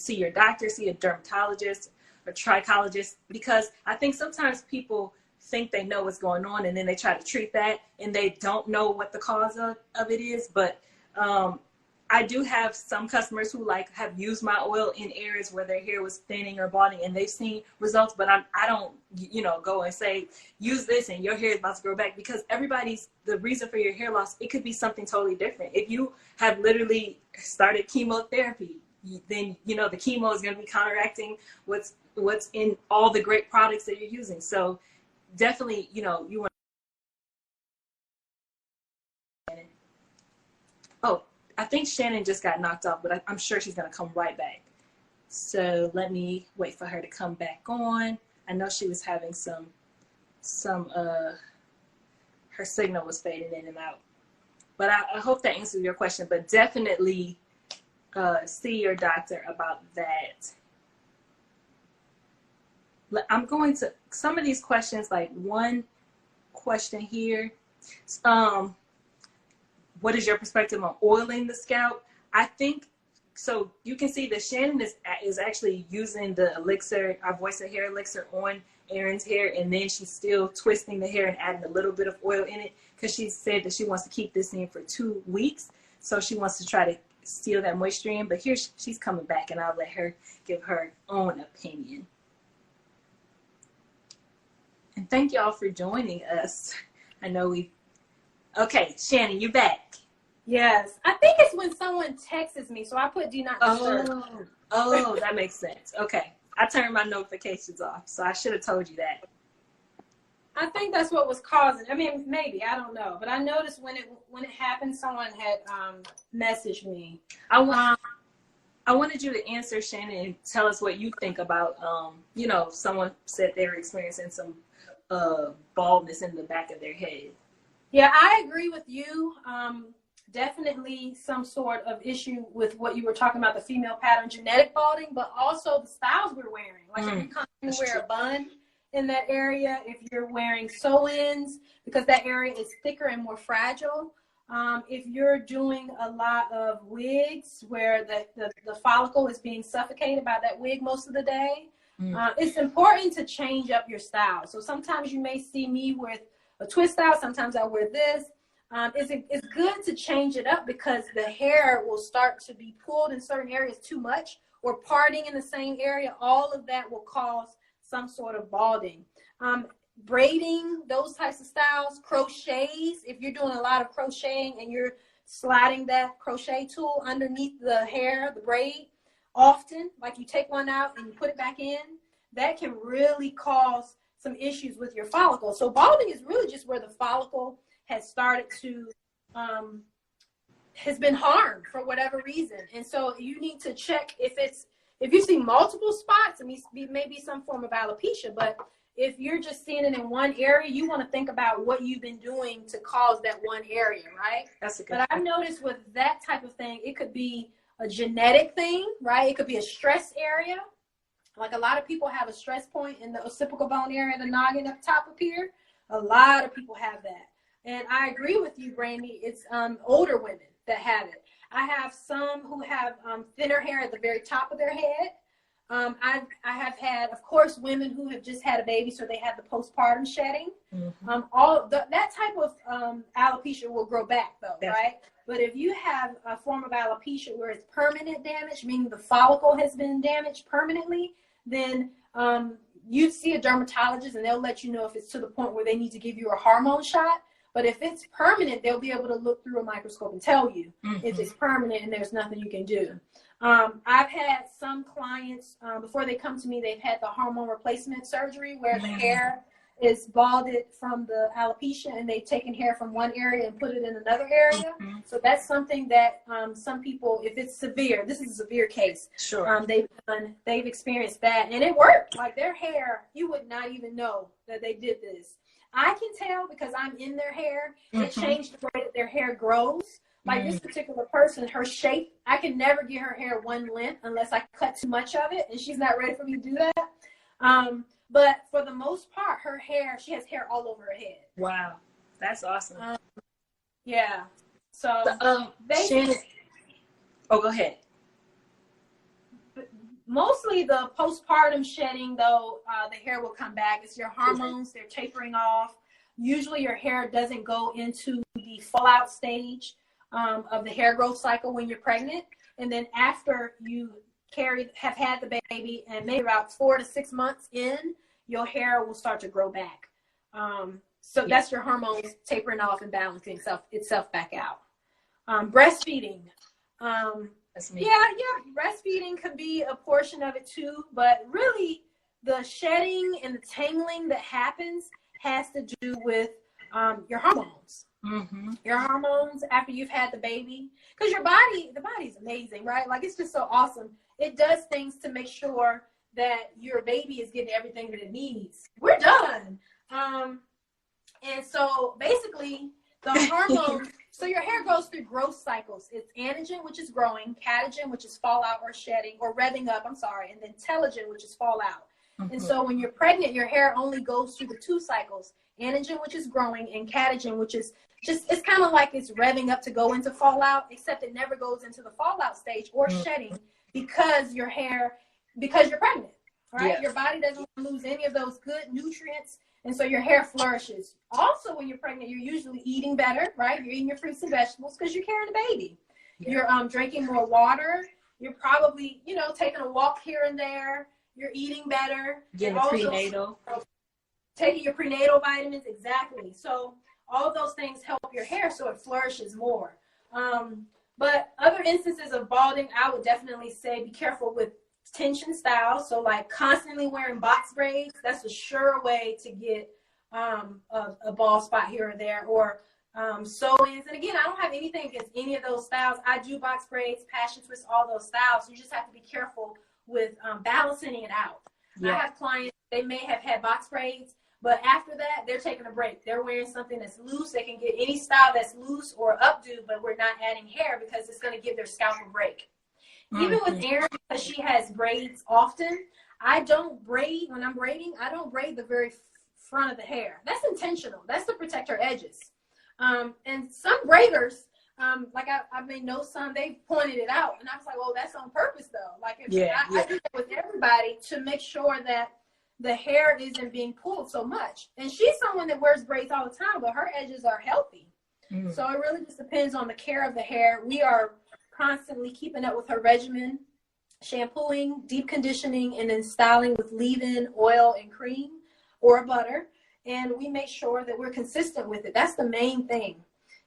your doctor, see a dermatologist or trichologist, because I think sometimes people think they know what's going on and then they try to treat that and they don't know what the cause of it is. But I do have some customers who have used my oil in areas where their hair was thinning or balding and they've seen results, but I don't, you know, go and say, use this and your hair is about to grow back, because the reason for your hair loss, it could be something totally different. If you have literally started chemotherapy, then, you know, the chemo is going to be counteracting what's in all the great products that you're using. So definitely, you know, you want. Oh, I think Shannon just got knocked off, but I'm sure she's going to come right back. So let me wait for her to come back on. I know she was having her signal was fading in and out. But I hope that answers your question. But definitely see your doctor about that. I'm going to, some of these questions, like one question here. What is your perspective on oiling the scalp? I think, so you can see that Shannon is actually using the elixir, our Voice of Hair elixir, on Erin's hair, and then she's still twisting the hair and adding a little bit of oil in it, because she said that she wants to keep this in for 2 weeks. So she wants to try to seal that moisture in. But here she's coming back, and I'll let her give her own opinion. And thank y'all for joining us. I know okay, Shannon, you back. Yes. I think it's when someone texts me, so I put do not disturb. Oh, that makes sense. Okay. I turned my notifications off, so I should have told you that. I think that's what was causing. I mean, maybe, I don't know. But I noticed when it happened, someone had messaged me. I wanted you to answer, Shannon, and tell us what you think about, you know, someone said they were experiencing some baldness in the back of their head. Yeah, I agree with you. Definitely some sort of issue with what you were talking about, the female pattern genetic balding, but also the styles we're wearing. Like if you constantly wear a bun in that area, if you're wearing sew-ins, because that area is thicker and more fragile. If you're doing a lot of wigs where the follicle is being suffocated by that wig most of the day, it's important to change up your style. So sometimes you may see me with a twist style. Sometimes I wear this. It's good to change it up, because the hair will start to be pulled in certain areas too much, or parting in the same area. All of that will cause some sort of balding. Braiding, those types of styles, crochets, if you're doing a lot of crocheting and you're sliding that crochet tool underneath the hair, the braid, often, like you take one out and you put it back in, that can really cause some issues with your follicle. So balding is really just where the follicle has started to, has been harmed for whatever reason. And so you need to check if you see multiple spots, it may be some form of alopecia, but if you're just seeing it in one area, you want to think about what you've been doing to cause that one area, right? That's a good But I've noticed with that type of thing, it could be a genetic thing, right? It could be a stress area. Like a lot of people have a stress point in the occipital bone area, the noggin up top up here. A lot of people have that. And I agree with you, Brandy. It's older women that have it. I have some who have thinner hair at the very top of their head. I have had, of course, women who have just had a baby, so they have the postpartum shedding. That type of alopecia will grow back, though, right? But if you have a form of alopecia where it's permanent damage, meaning the follicle has been damaged permanently, then you see a dermatologist and they'll let you know if it's to the point where they need to give you a hormone shot. But if it's permanent, they'll be able to look through a microscope and tell you if it's permanent and there's nothing you can do. I've had some clients, before they come to me, they've had the hormone replacement surgery where the hair is balded from the alopecia and they've taken hair from one area and put it in another area. So that's something that some people, if it's severe, this is a severe case, they've experienced that and it worked. Like their hair, you would not even know that they did this. I can tell because I'm in their hair. It changed the way that their hair grows. Like this particular person, her shape, I can never get her hair one length unless I cut too much of it, and she's not ready for me to do that. But for the most part, her hair, she has hair all over her head. Wow, that's awesome. Yeah. So, Shannon, go ahead. Mostly the postpartum shedding, though, the hair will come back. It's your hormones, they're tapering off. Usually your hair doesn't go into the fallout stage of the hair growth cycle when you're pregnant. And then after you have had the baby and maybe about 4 to 6 months in, your hair will start to grow back. So that's your hormones tapering off and balancing itself back out. Breastfeeding. Breastfeeding could be a portion of it too, but really the shedding and the tangling that happens has to do with your hormones. Your hormones after you've had the baby, because the body's amazing, right? Like it's just so awesome. It does things to make sure that your baby is getting everything that it needs. We're done. And so basically the hormones, so your hair goes through growth cycles. It's anagen, which is growing, catagen, which is fallout or shedding or revving up, and then telogen, which is fallout. And so when you're pregnant, your hair only goes through the 2 cycles, anagen, which is growing, and catagen, which is it's kind of like it's revving up to go into fallout, except it never goes into the fallout stage or shedding because you're pregnant, right? Your body doesn't lose any of those good nutrients. And so your hair flourishes. Also, when you're pregnant, you're usually eating better, right? You're eating your fruits and vegetables because you're carrying a baby. You're drinking more water. You're probably, taking a walk here and there. You're eating better. Getting prenatal. Taking your prenatal vitamins, exactly. So all those things help your hair so it flourishes more. But other instances of balding, I would definitely say be careful with tension styles. So like constantly wearing box braids, that's a sure way to get a bald spot here or there, or sew-ins. And again, I don't have anything against any of those styles. I do box braids, passion twists, all those styles. You just have to be careful with balancing it out. I have clients, they may have had box braids, but after that, they're taking a break. They're wearing something that's loose. They can get any style that's loose or updo, but we're not adding hair because it's going to give their scalp a break. Even with Erin, because she has braids often, I don't braid, when I'm braiding, I don't braid the very front of the hair. That's intentional. That's to protect her edges. And some braiders, like I may know some, they pointed it out. And I was like, well, that's on purpose though. Like I do that with everybody to make sure that the hair isn't being pulled so much. And she's someone that wears braids all the time, but her edges are healthy. So it really just depends on the care of the hair. We are constantly keeping up with her regimen, shampooing, deep conditioning, and then styling with leave-in oil and cream or butter. And we make sure that we're consistent with it. That's the main thing.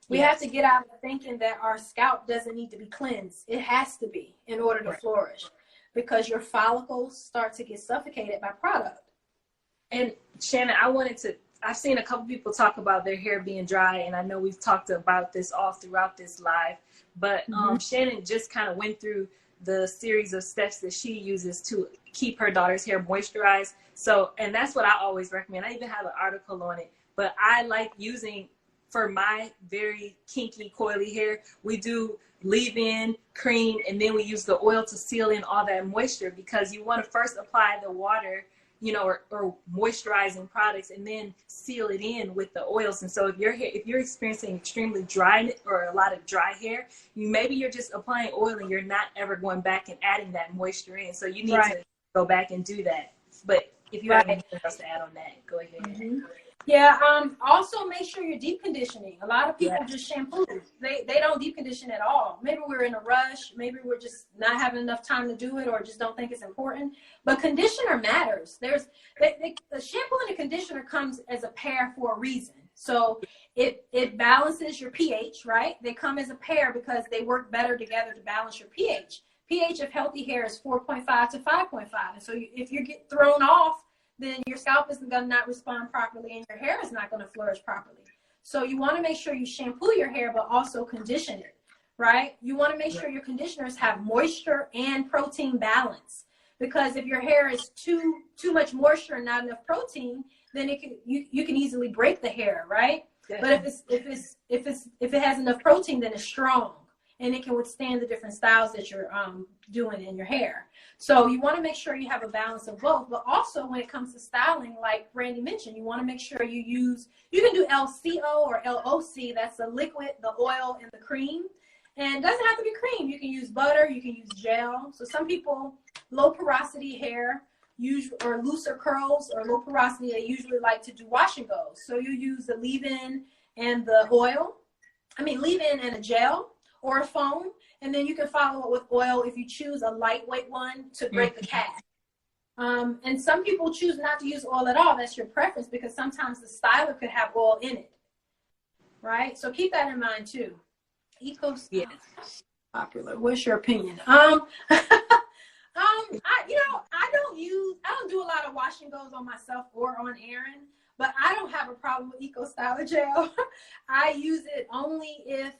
We have to get out of thinking that our scalp doesn't need to be cleansed. It has to be in order to flourish, because your follicles start to get suffocated by product. And Shannon, I've seen a couple people talk about their hair being dry, and I know we've talked about this all throughout this live, but Shannon just kind of went through the series of steps that she uses to keep her daughter's hair moisturized. So, and that's what I always recommend. I even have an article on it, but I like using, for my very kinky, coily hair, we do leave-in cream, and then we use the oil to seal in all that moisture, because you want to first apply the water, or moisturizing products, and then seal it in with the oils. And so if you're experiencing extremely dry or a lot of dry hair, maybe you're just applying oil and you're not ever going back and adding that moisture in. So you need to go back and do that. But if you have anything else to add on that, go ahead. Mm-hmm. Yeah. Also, make sure you're deep conditioning. A lot of people just shampoo. They don't deep condition at all. Maybe we're in a rush. Maybe we're just not having enough time to do it, or just don't think it's important. But conditioner matters. The shampoo and the conditioner comes as a pair for a reason. So it balances your pH, right? They come as a pair because they work better together to balance your pH. pH of healthy hair is 4.5 to 5.5. And so if you get thrown off, then your scalp is going to not respond properly and your hair is not going to flourish properly. So you want to make sure you shampoo your hair, but also condition it, right? You want to make sure your conditioners have moisture and protein balance, because if your hair is too much moisture and not enough protein, then you can easily break the hair, right? Yeah. But if it has enough protein, then it's strong and it can withstand the different styles that you're doing in your hair. So you want to make sure you have a balance of both. But also when it comes to styling, like Randy mentioned, you want to make sure you can do LCO or LOC. That's the liquid, the oil, and the cream. And it doesn't have to be cream. You can use butter. You can use gel. So some people, low porosity hair, or looser curls or low porosity, they usually like to do wash and go. So you use the leave-in and the oil. Leave-in and a gel or a foam. And then you can follow it with oil if you choose a lightweight one to break the cast. And some people choose not to use oil at all. That's your preference, because sometimes the styler could have oil in it, right? So keep that in mind too. Popular. What's your opinion? I don't do a lot of wash and goes on myself or on Erin, but I don't have a problem with Eco Styler gel. I use it only if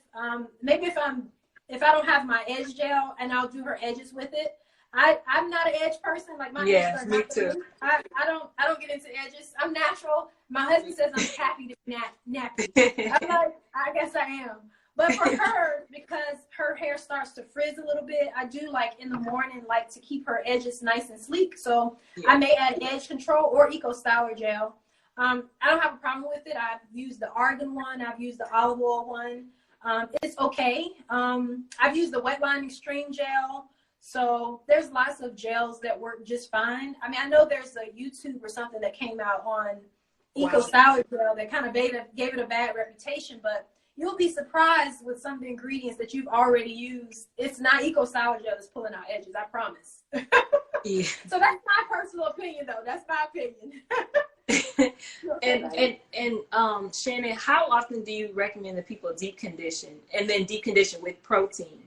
if I don't have my edge gel, and I'll do her edges with it. I'm not an edge person. Like my edges are not me too. I don't get into edges. I'm natural. My husband says I'm happy to be nappy. I'm like, I guess I am. But for her, because her hair starts to frizz a little bit, I do like in the morning, like to keep her edges nice and sleek. So I may add edge control or Eco Styler gel. I don't have a problem with it. I've used the argan one. I've used the olive oil one. It's okay. I've used the wet line extreme gel. So there's lots of gels that work just fine. I know there's a YouTube or something that came out on Eco Styler gel that kind of gave it a bad reputation, but you'll be surprised with some of the ingredients that you've already used. It's not Eco Styler gel that's pulling out edges, I promise. Yeah. So that's my personal opinion, though. That's my opinion. And Shannon, how often do you recommend that people deep condition, and then deep condition with protein?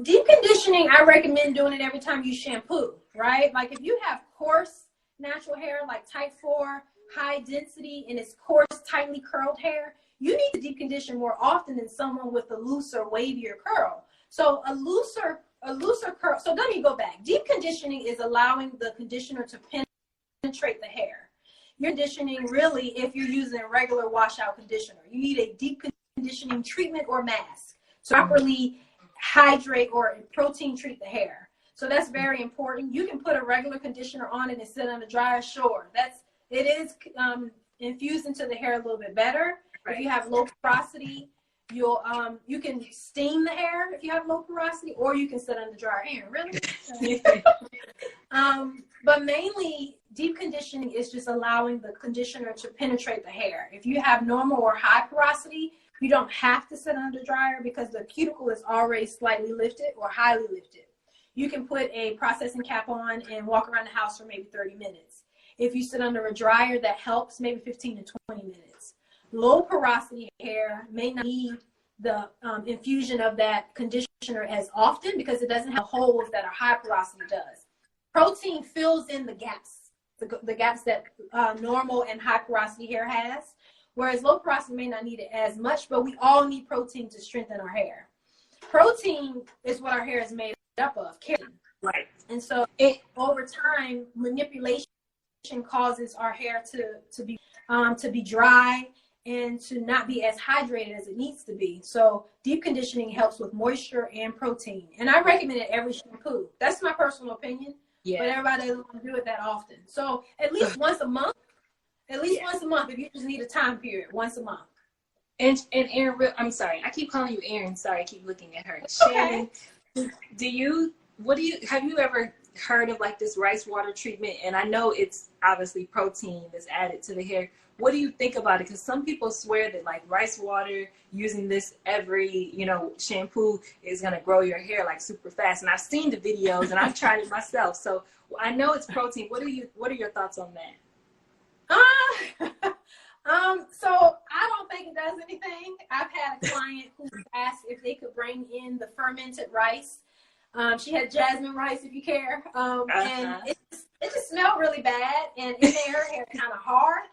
Deep conditioning, I recommend doing it every time you shampoo, right? Like if you have coarse natural hair, like type 4, high density, and it's coarse, tightly curled hair, you need to deep condition more often than someone with a looser, wavier curl. So a looser curl. So let me go back. Deep conditioning is allowing the conditioner to penetrate the hair. You're conditioning really if you're using a regular washout conditioner. You need a deep conditioning treatment or mask to properly hydrate or protein treat the hair. So that's very important. You can put a regular conditioner on it and sit on the dryer. Sure, it is infused into the hair a little bit better. Right. If you have low porosity, you can steam the hair if you have low porosity, or you can sit on the dryer air. Really? But mainly, deep conditioning is just allowing the conditioner to penetrate the hair. If you have normal or high porosity, you don't have to sit under the dryer because the cuticle is already slightly lifted or highly lifted. You can put a processing cap on and walk around the house for maybe 30 minutes. If you sit under a dryer, that helps, maybe 15 to 20 minutes. Low porosity hair may not need the infusion of that conditioner as often because it doesn't have holes that a high porosity does. Protein fills in the gaps, the gaps that normal and high porosity hair has, whereas low porosity may not need it as much, but we all need protein to strengthen our hair. Protein is what our hair is made up of, keratin. Right. And so over time, manipulation causes our hair to be dry and to not be as hydrated as it needs to be. So deep conditioning helps with moisture and protein. And I recommend it every shampoo. That's my personal opinion. Yeah. But everybody doesn't want to do it that often. So at least once a month. At least once a month, if you just need a time period, once a month. And Erin, I'm sorry, I keep calling you Erin. Sorry, I keep looking at her. Okay. Shannon, have you ever heard of like this rice water treatment, and I know it's obviously protein that's added to the hair. What do you think about it? Because some people swear that like rice water, using this every, shampoo is going to grow your hair like super fast. And I've seen the videos and I've tried it myself. So I know it's protein. What are your thoughts on that? So I don't think it does anything. I've had a client who asked if they could bring in the fermented rice. She had jasmine rice, if you care. And it just smelled really bad. And in their hair kind of hard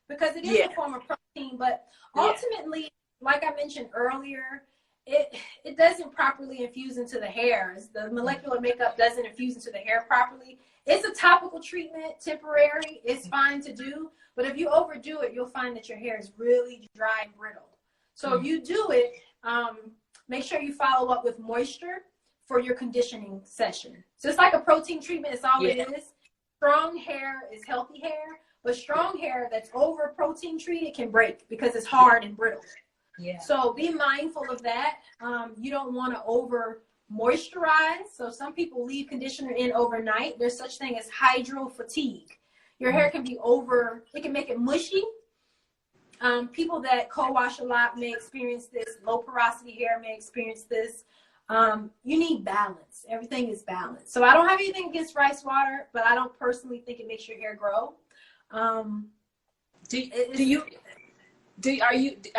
because it is a form of protein. But ultimately, like I mentioned earlier, it doesn't properly infuse into the hairs. The molecular makeup doesn't infuse into the hair properly. It's a topical treatment, temporary. It's fine to do. But if you overdo it, you'll find that your hair is really dry and brittle. So if you do it, make sure you follow up with moisture for your conditioning session. So it's like a protein treatment. It's all it is. Strong hair is healthy hair, but strong hair that's over protein treated can break because it's hard and brittle. Yeah. So be mindful of that. You don't want to over moisturize. So some people leave conditioner in overnight. There's such thing as hydro fatigue. Your hair can be it can make it mushy. People that co-wash a lot may experience this. Low porosity hair may experience this. You need balance. Everything is balanced. So I don't have anything against rice water, but I don't personally think it makes your hair grow. I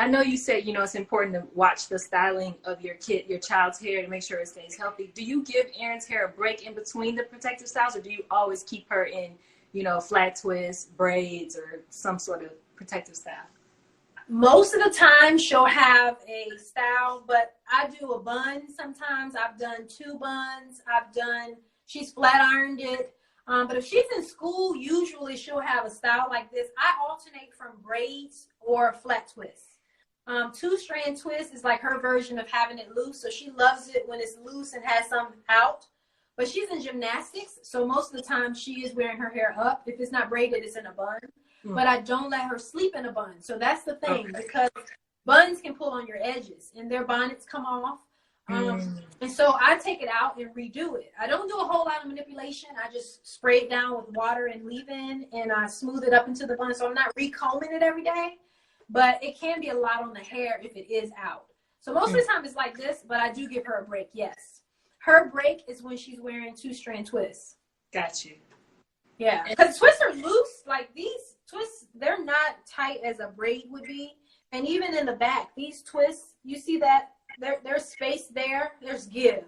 know you said, it's important to watch the styling of your child's hair to make sure it stays healthy. Do you give Erin's hair a break in between the protective styles, or do you always keep her in, flat twists, braids, or some sort of protective style? Most of the time she'll have a style, but I do a bun sometimes. I've done 2 buns. She's flat ironed it. But if she's in school, usually she'll have a style like this. I alternate from braids or flat twists. 2-strand twist is like her version of having it loose. So she loves it when it's loose and has some out. But she's in gymnastics, so most of the time she is wearing her hair up. If it's not braided, it's in a bun. But I don't let her sleep in a bun. So that's the thing, because buns can pull on your edges and their bonnets come off. And so I take it out and redo it. I don't do a whole lot of manipulation. I just spray it down with water and leave-in, and I smooth it up into the bun. So I'm not recombing it every day, but it can be a lot on the hair if it is out. So most of the time it's like this, but I do give her a break, yes. Her break is when she's wearing 2-strand twists. Got you. Yeah, because twists are loose. Like these twists, they're not tight as a braid would be. And even in the back, these twists, you see that there's space there. There's give.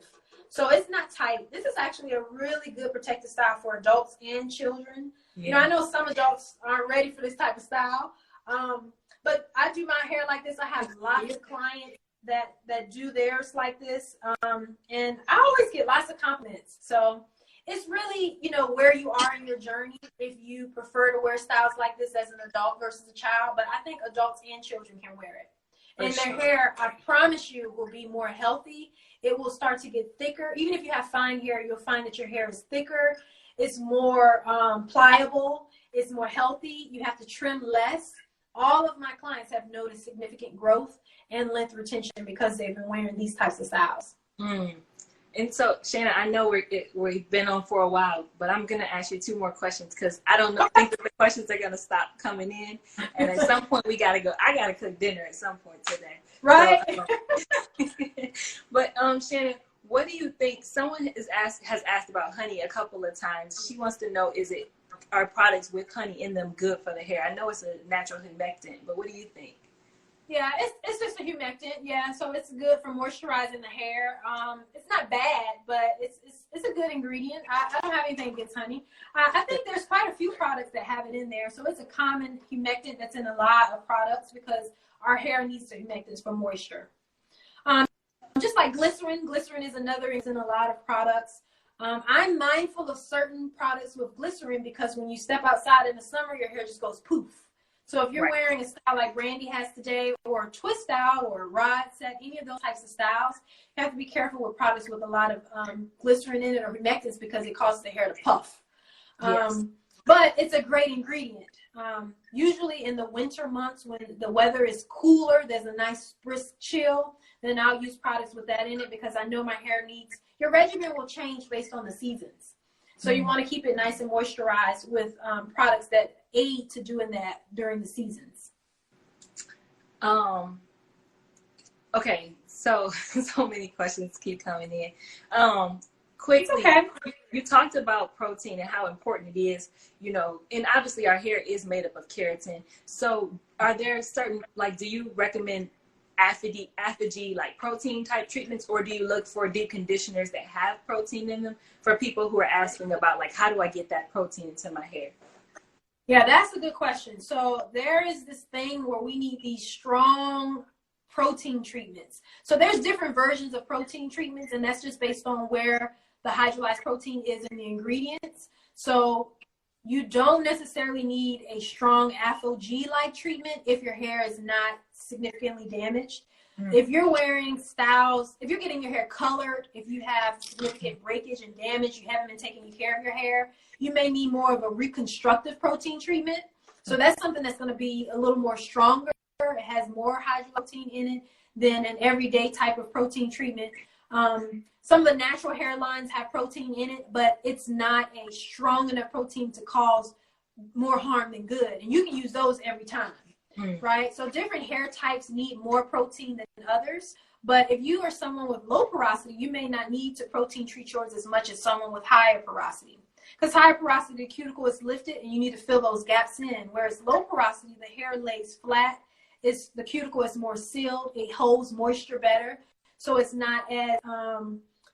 So it's not tight. This is actually a really good protective style for adults and children. Yeah. I know some adults aren't ready for this type of style. But I do my hair like this. I have lots of clients that do theirs like this. And I always get lots of compliments. So it's really, where you are in your journey, if you prefer to wear styles like this as an adult versus a child. But I think adults and children can wear it. And their hair, I promise you, will be more healthy. It will start to get thicker. Even if you have fine hair, you'll find that your hair is thicker. It's more pliable. It's more healthy. You have to trim less. All of my clients have noticed significant growth and length retention because they've been wearing these types of styles. And so, Shannon, I know we've been on for a while, but I'm going to ask you 2 more questions because I don't think that the questions are going to stop coming in. And at some point, we got to go. I got to cook dinner at some point today. Right. So, but, Shannon, what do you think? Someone has asked about honey a couple of times. She wants to know, are products with honey in them good for the hair? I know it's a natural humectant, but what do you think? Yeah, it's just a humectant. Yeah, so it's good for moisturizing the hair. It's not bad, but it's a good ingredient. I don't have anything against honey. I think there's quite a few products that have it in there. So it's a common humectant that's in a lot of products because our hair needs to humectants for moisture. Just like glycerin. Glycerin is another in a lot of products. I'm mindful of certain products with glycerin because when you step outside in the summer, your hair just goes poof. So if you're wearing a style like Brandy has today, or a twist style, or a rod set, any of those types of styles, you have to be careful with products with a lot of glycerin in it or humectants because it causes the hair to puff. But it's a great ingredient. Usually in the winter months when the weather is cooler, there's a nice brisk chill, then I'll use products with that in it because I know my hair needs, your regimen will change based on the seasons. So you want to keep it nice and moisturized with products that aid to doing that during the seasons. Okay, so many questions keep coming in. Quickly, okay. You talked about protein and how important it is, you know, and obviously our hair is made up of keratin. So are there certain, like, do you recommend apogee like protein type treatments, or do you look for deep conditioners that have protein in them for people who are asking about, like, how do I get that protein into my hair? Yeah, that's a good question. So there is this thing where we need these strong protein treatments. So there's different versions of protein treatments, and that's just based on where the hydrolyzed protein is in the ingredients. So you don't necessarily need a strong ApHogee-like treatment if your hair is not significantly damaged. If you're wearing styles, if you're getting your hair colored, if you have significant breakage and damage, you haven't been taking care of your hair, you may need more of a reconstructive protein treatment. So that's something that's going to be a little more stronger. It has more hydrolyzed protein in it than an everyday type of protein treatment. Some of the natural hairlines have protein in it, but it's not a strong enough protein to cause more harm than good. And you can use those every time, right? So different hair types need more protein than others. But if you are someone with low porosity, you may not need to protein treat yours as much as someone with higher porosity. Because higher porosity, the cuticle is lifted and you need to fill those gaps in. Whereas low porosity, the hair lays flat. The cuticle is more sealed. It holds moisture better. So it's not as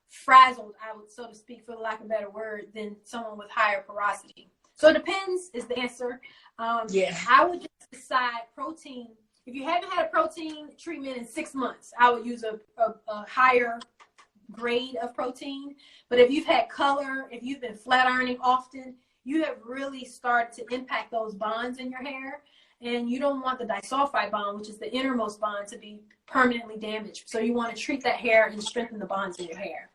frazzled, I would, so to speak, for lack of a better word, than someone with higher porosity. So it depends is the answer. I would just decide protein. If you haven't had a protein treatment in 6 months, I would use a higher grade of protein. But if you've had color, if you've been flat ironing often, you have really started to impact those bonds in your hair. And you don't want the disulfide bond, which is the innermost bond, to be permanently damaged. So you want to treat that hair and strengthen the bonds in your hair.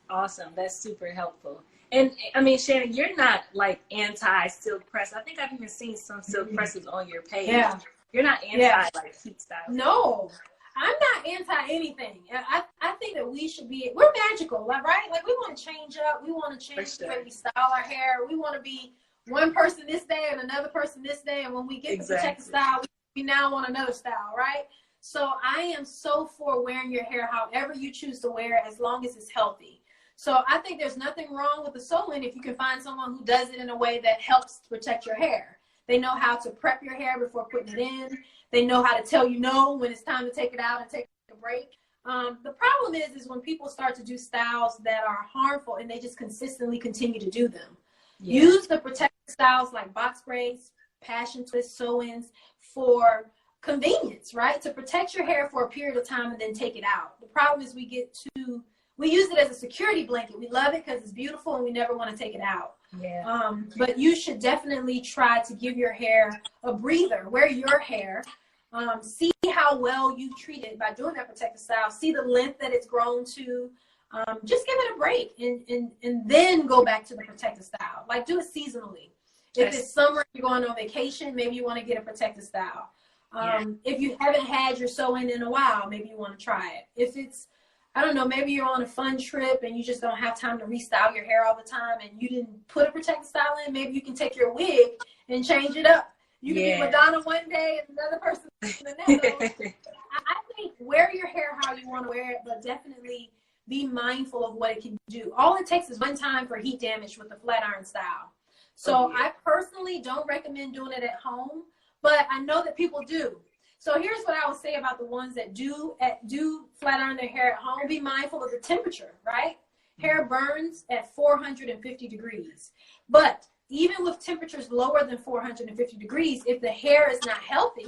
Awesome. That's super helpful. And I mean, Shannon, you're not like anti-silk press. I think I've even seen some silk presses on your page. Yeah. You're not anti like heat style. No, I'm not anti anything. I think that we're magical, right? Like we want to change up. We want to change the way we style our hair. We want to be one person this day and another person this day. And when we get to protect the style, we now want another style, right? So I am so for wearing your hair however you choose to wear it, as long as it's healthy. So I think there's nothing wrong with the sew-in if you can find someone who does it in a way that helps to protect your hair. They know how to prep your hair before putting it in. They know how to tell you no when it's time to take it out and take a break. The problem is when people start to do styles that are harmful and they just consistently continue to do them. Yeah. Use the protective styles like box braids, passion twist, sew-ins for convenience, right? To protect your hair for a period of time and then take it out. The problem is we use it as a security blanket. We love it because it's beautiful and we never want to take it out. Yeah. But you should definitely try to give your hair a breather. Wear your hair. See how well you treat it by doing that protective style. See the length that it's grown to. Just give it a break and then go back to the protective style. Like do it seasonally. If it's summer, you're going on vacation, maybe you want to get a protective style. If you haven't had your sew-in in a while, maybe you want to try it. If it's, I don't know, maybe you're on a fun trip and you just don't have time to restyle your hair all the time and you didn't put a protective style in, maybe you can take your wig and change it up. You can be Madonna one day and another person the next. I think wear your hair how you want to wear it, but definitely be mindful of what it can do. All it takes is one time for heat damage with the flat iron style. So I personally don't recommend doing it at home, but I know that people do. So here's what I would say about the ones that do flat iron their hair at home. Be mindful of the temperature, right? Hair burns at 450 degrees. But even with temperatures lower than 450 degrees, if the hair is not healthy,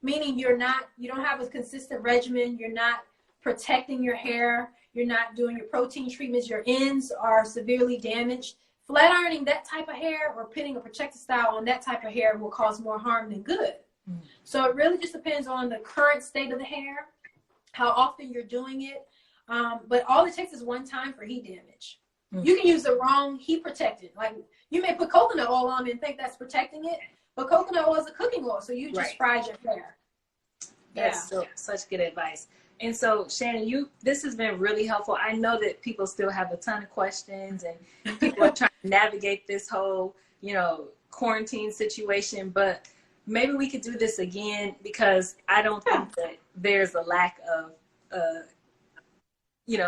meaning you don't have a consistent regimen, you're not protecting your hair, you're not doing your protein treatments, your ends are severely damaged, flat ironing that type of hair or putting a protective style on that type of hair will cause more harm than good. So it really just depends on the current state of the hair, how often you're doing it. But all it takes is one time for heat damage. You can use the wrong heat protectant. Like you may put coconut oil on and think that's protecting it, but coconut oil is a cooking oil, so you just fried your hair. That's such good advice. And so, Shannon, this has been really helpful. I know that people still have a ton of questions and people are trying navigate this whole, quarantine situation. But maybe we could do this again, because I don't think that there's a lack of,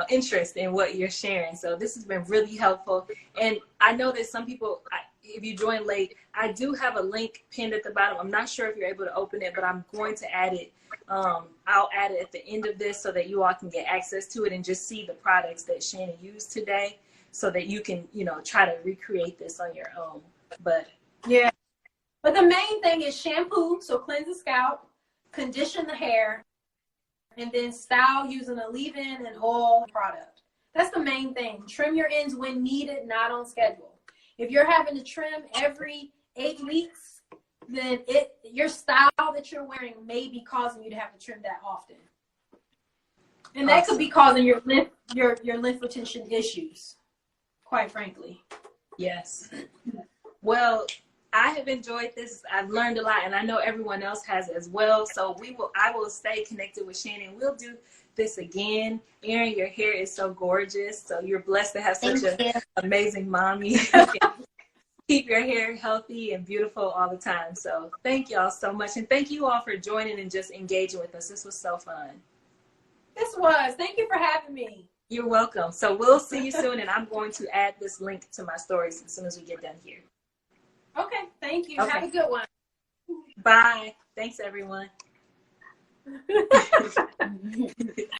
interest in what you're sharing. So this has been really helpful. And I know that some people, if you join late, I do have a link pinned at the bottom. I'm not sure if you're able to open it, but I'm going to add it. I'll add it at the end of this so that you all can get access to it and just see the products that Shannon used today, so that you can, try to recreate this on your own. But yeah. But the main thing is shampoo, so cleanse the scalp, condition the hair, and then style using a leave-in and oil product. That's the main thing. Trim your ends when needed, not on schedule. If you're having to trim every 8 weeks, then your style that you're wearing may be causing you to have to trim that often. And that could be causing your lymph retention issues, quite frankly. Yes. Well, I have enjoyed this. I've learned a lot, and I know everyone else has as well. So I will stay connected with Shannon. We'll do this again. Erin, your hair is so gorgeous. So you're blessed to have such an amazing mommy. Keep your hair healthy and beautiful all the time. So thank y'all so much. And thank you all for joining and just engaging with us. This was so fun. This was. Thank you for having me. You're welcome. So we'll see you soon. And I'm going to add this link to my stories as soon as we get done here. Okay, thank you. Okay. Have a good one. Bye. Thanks, everyone.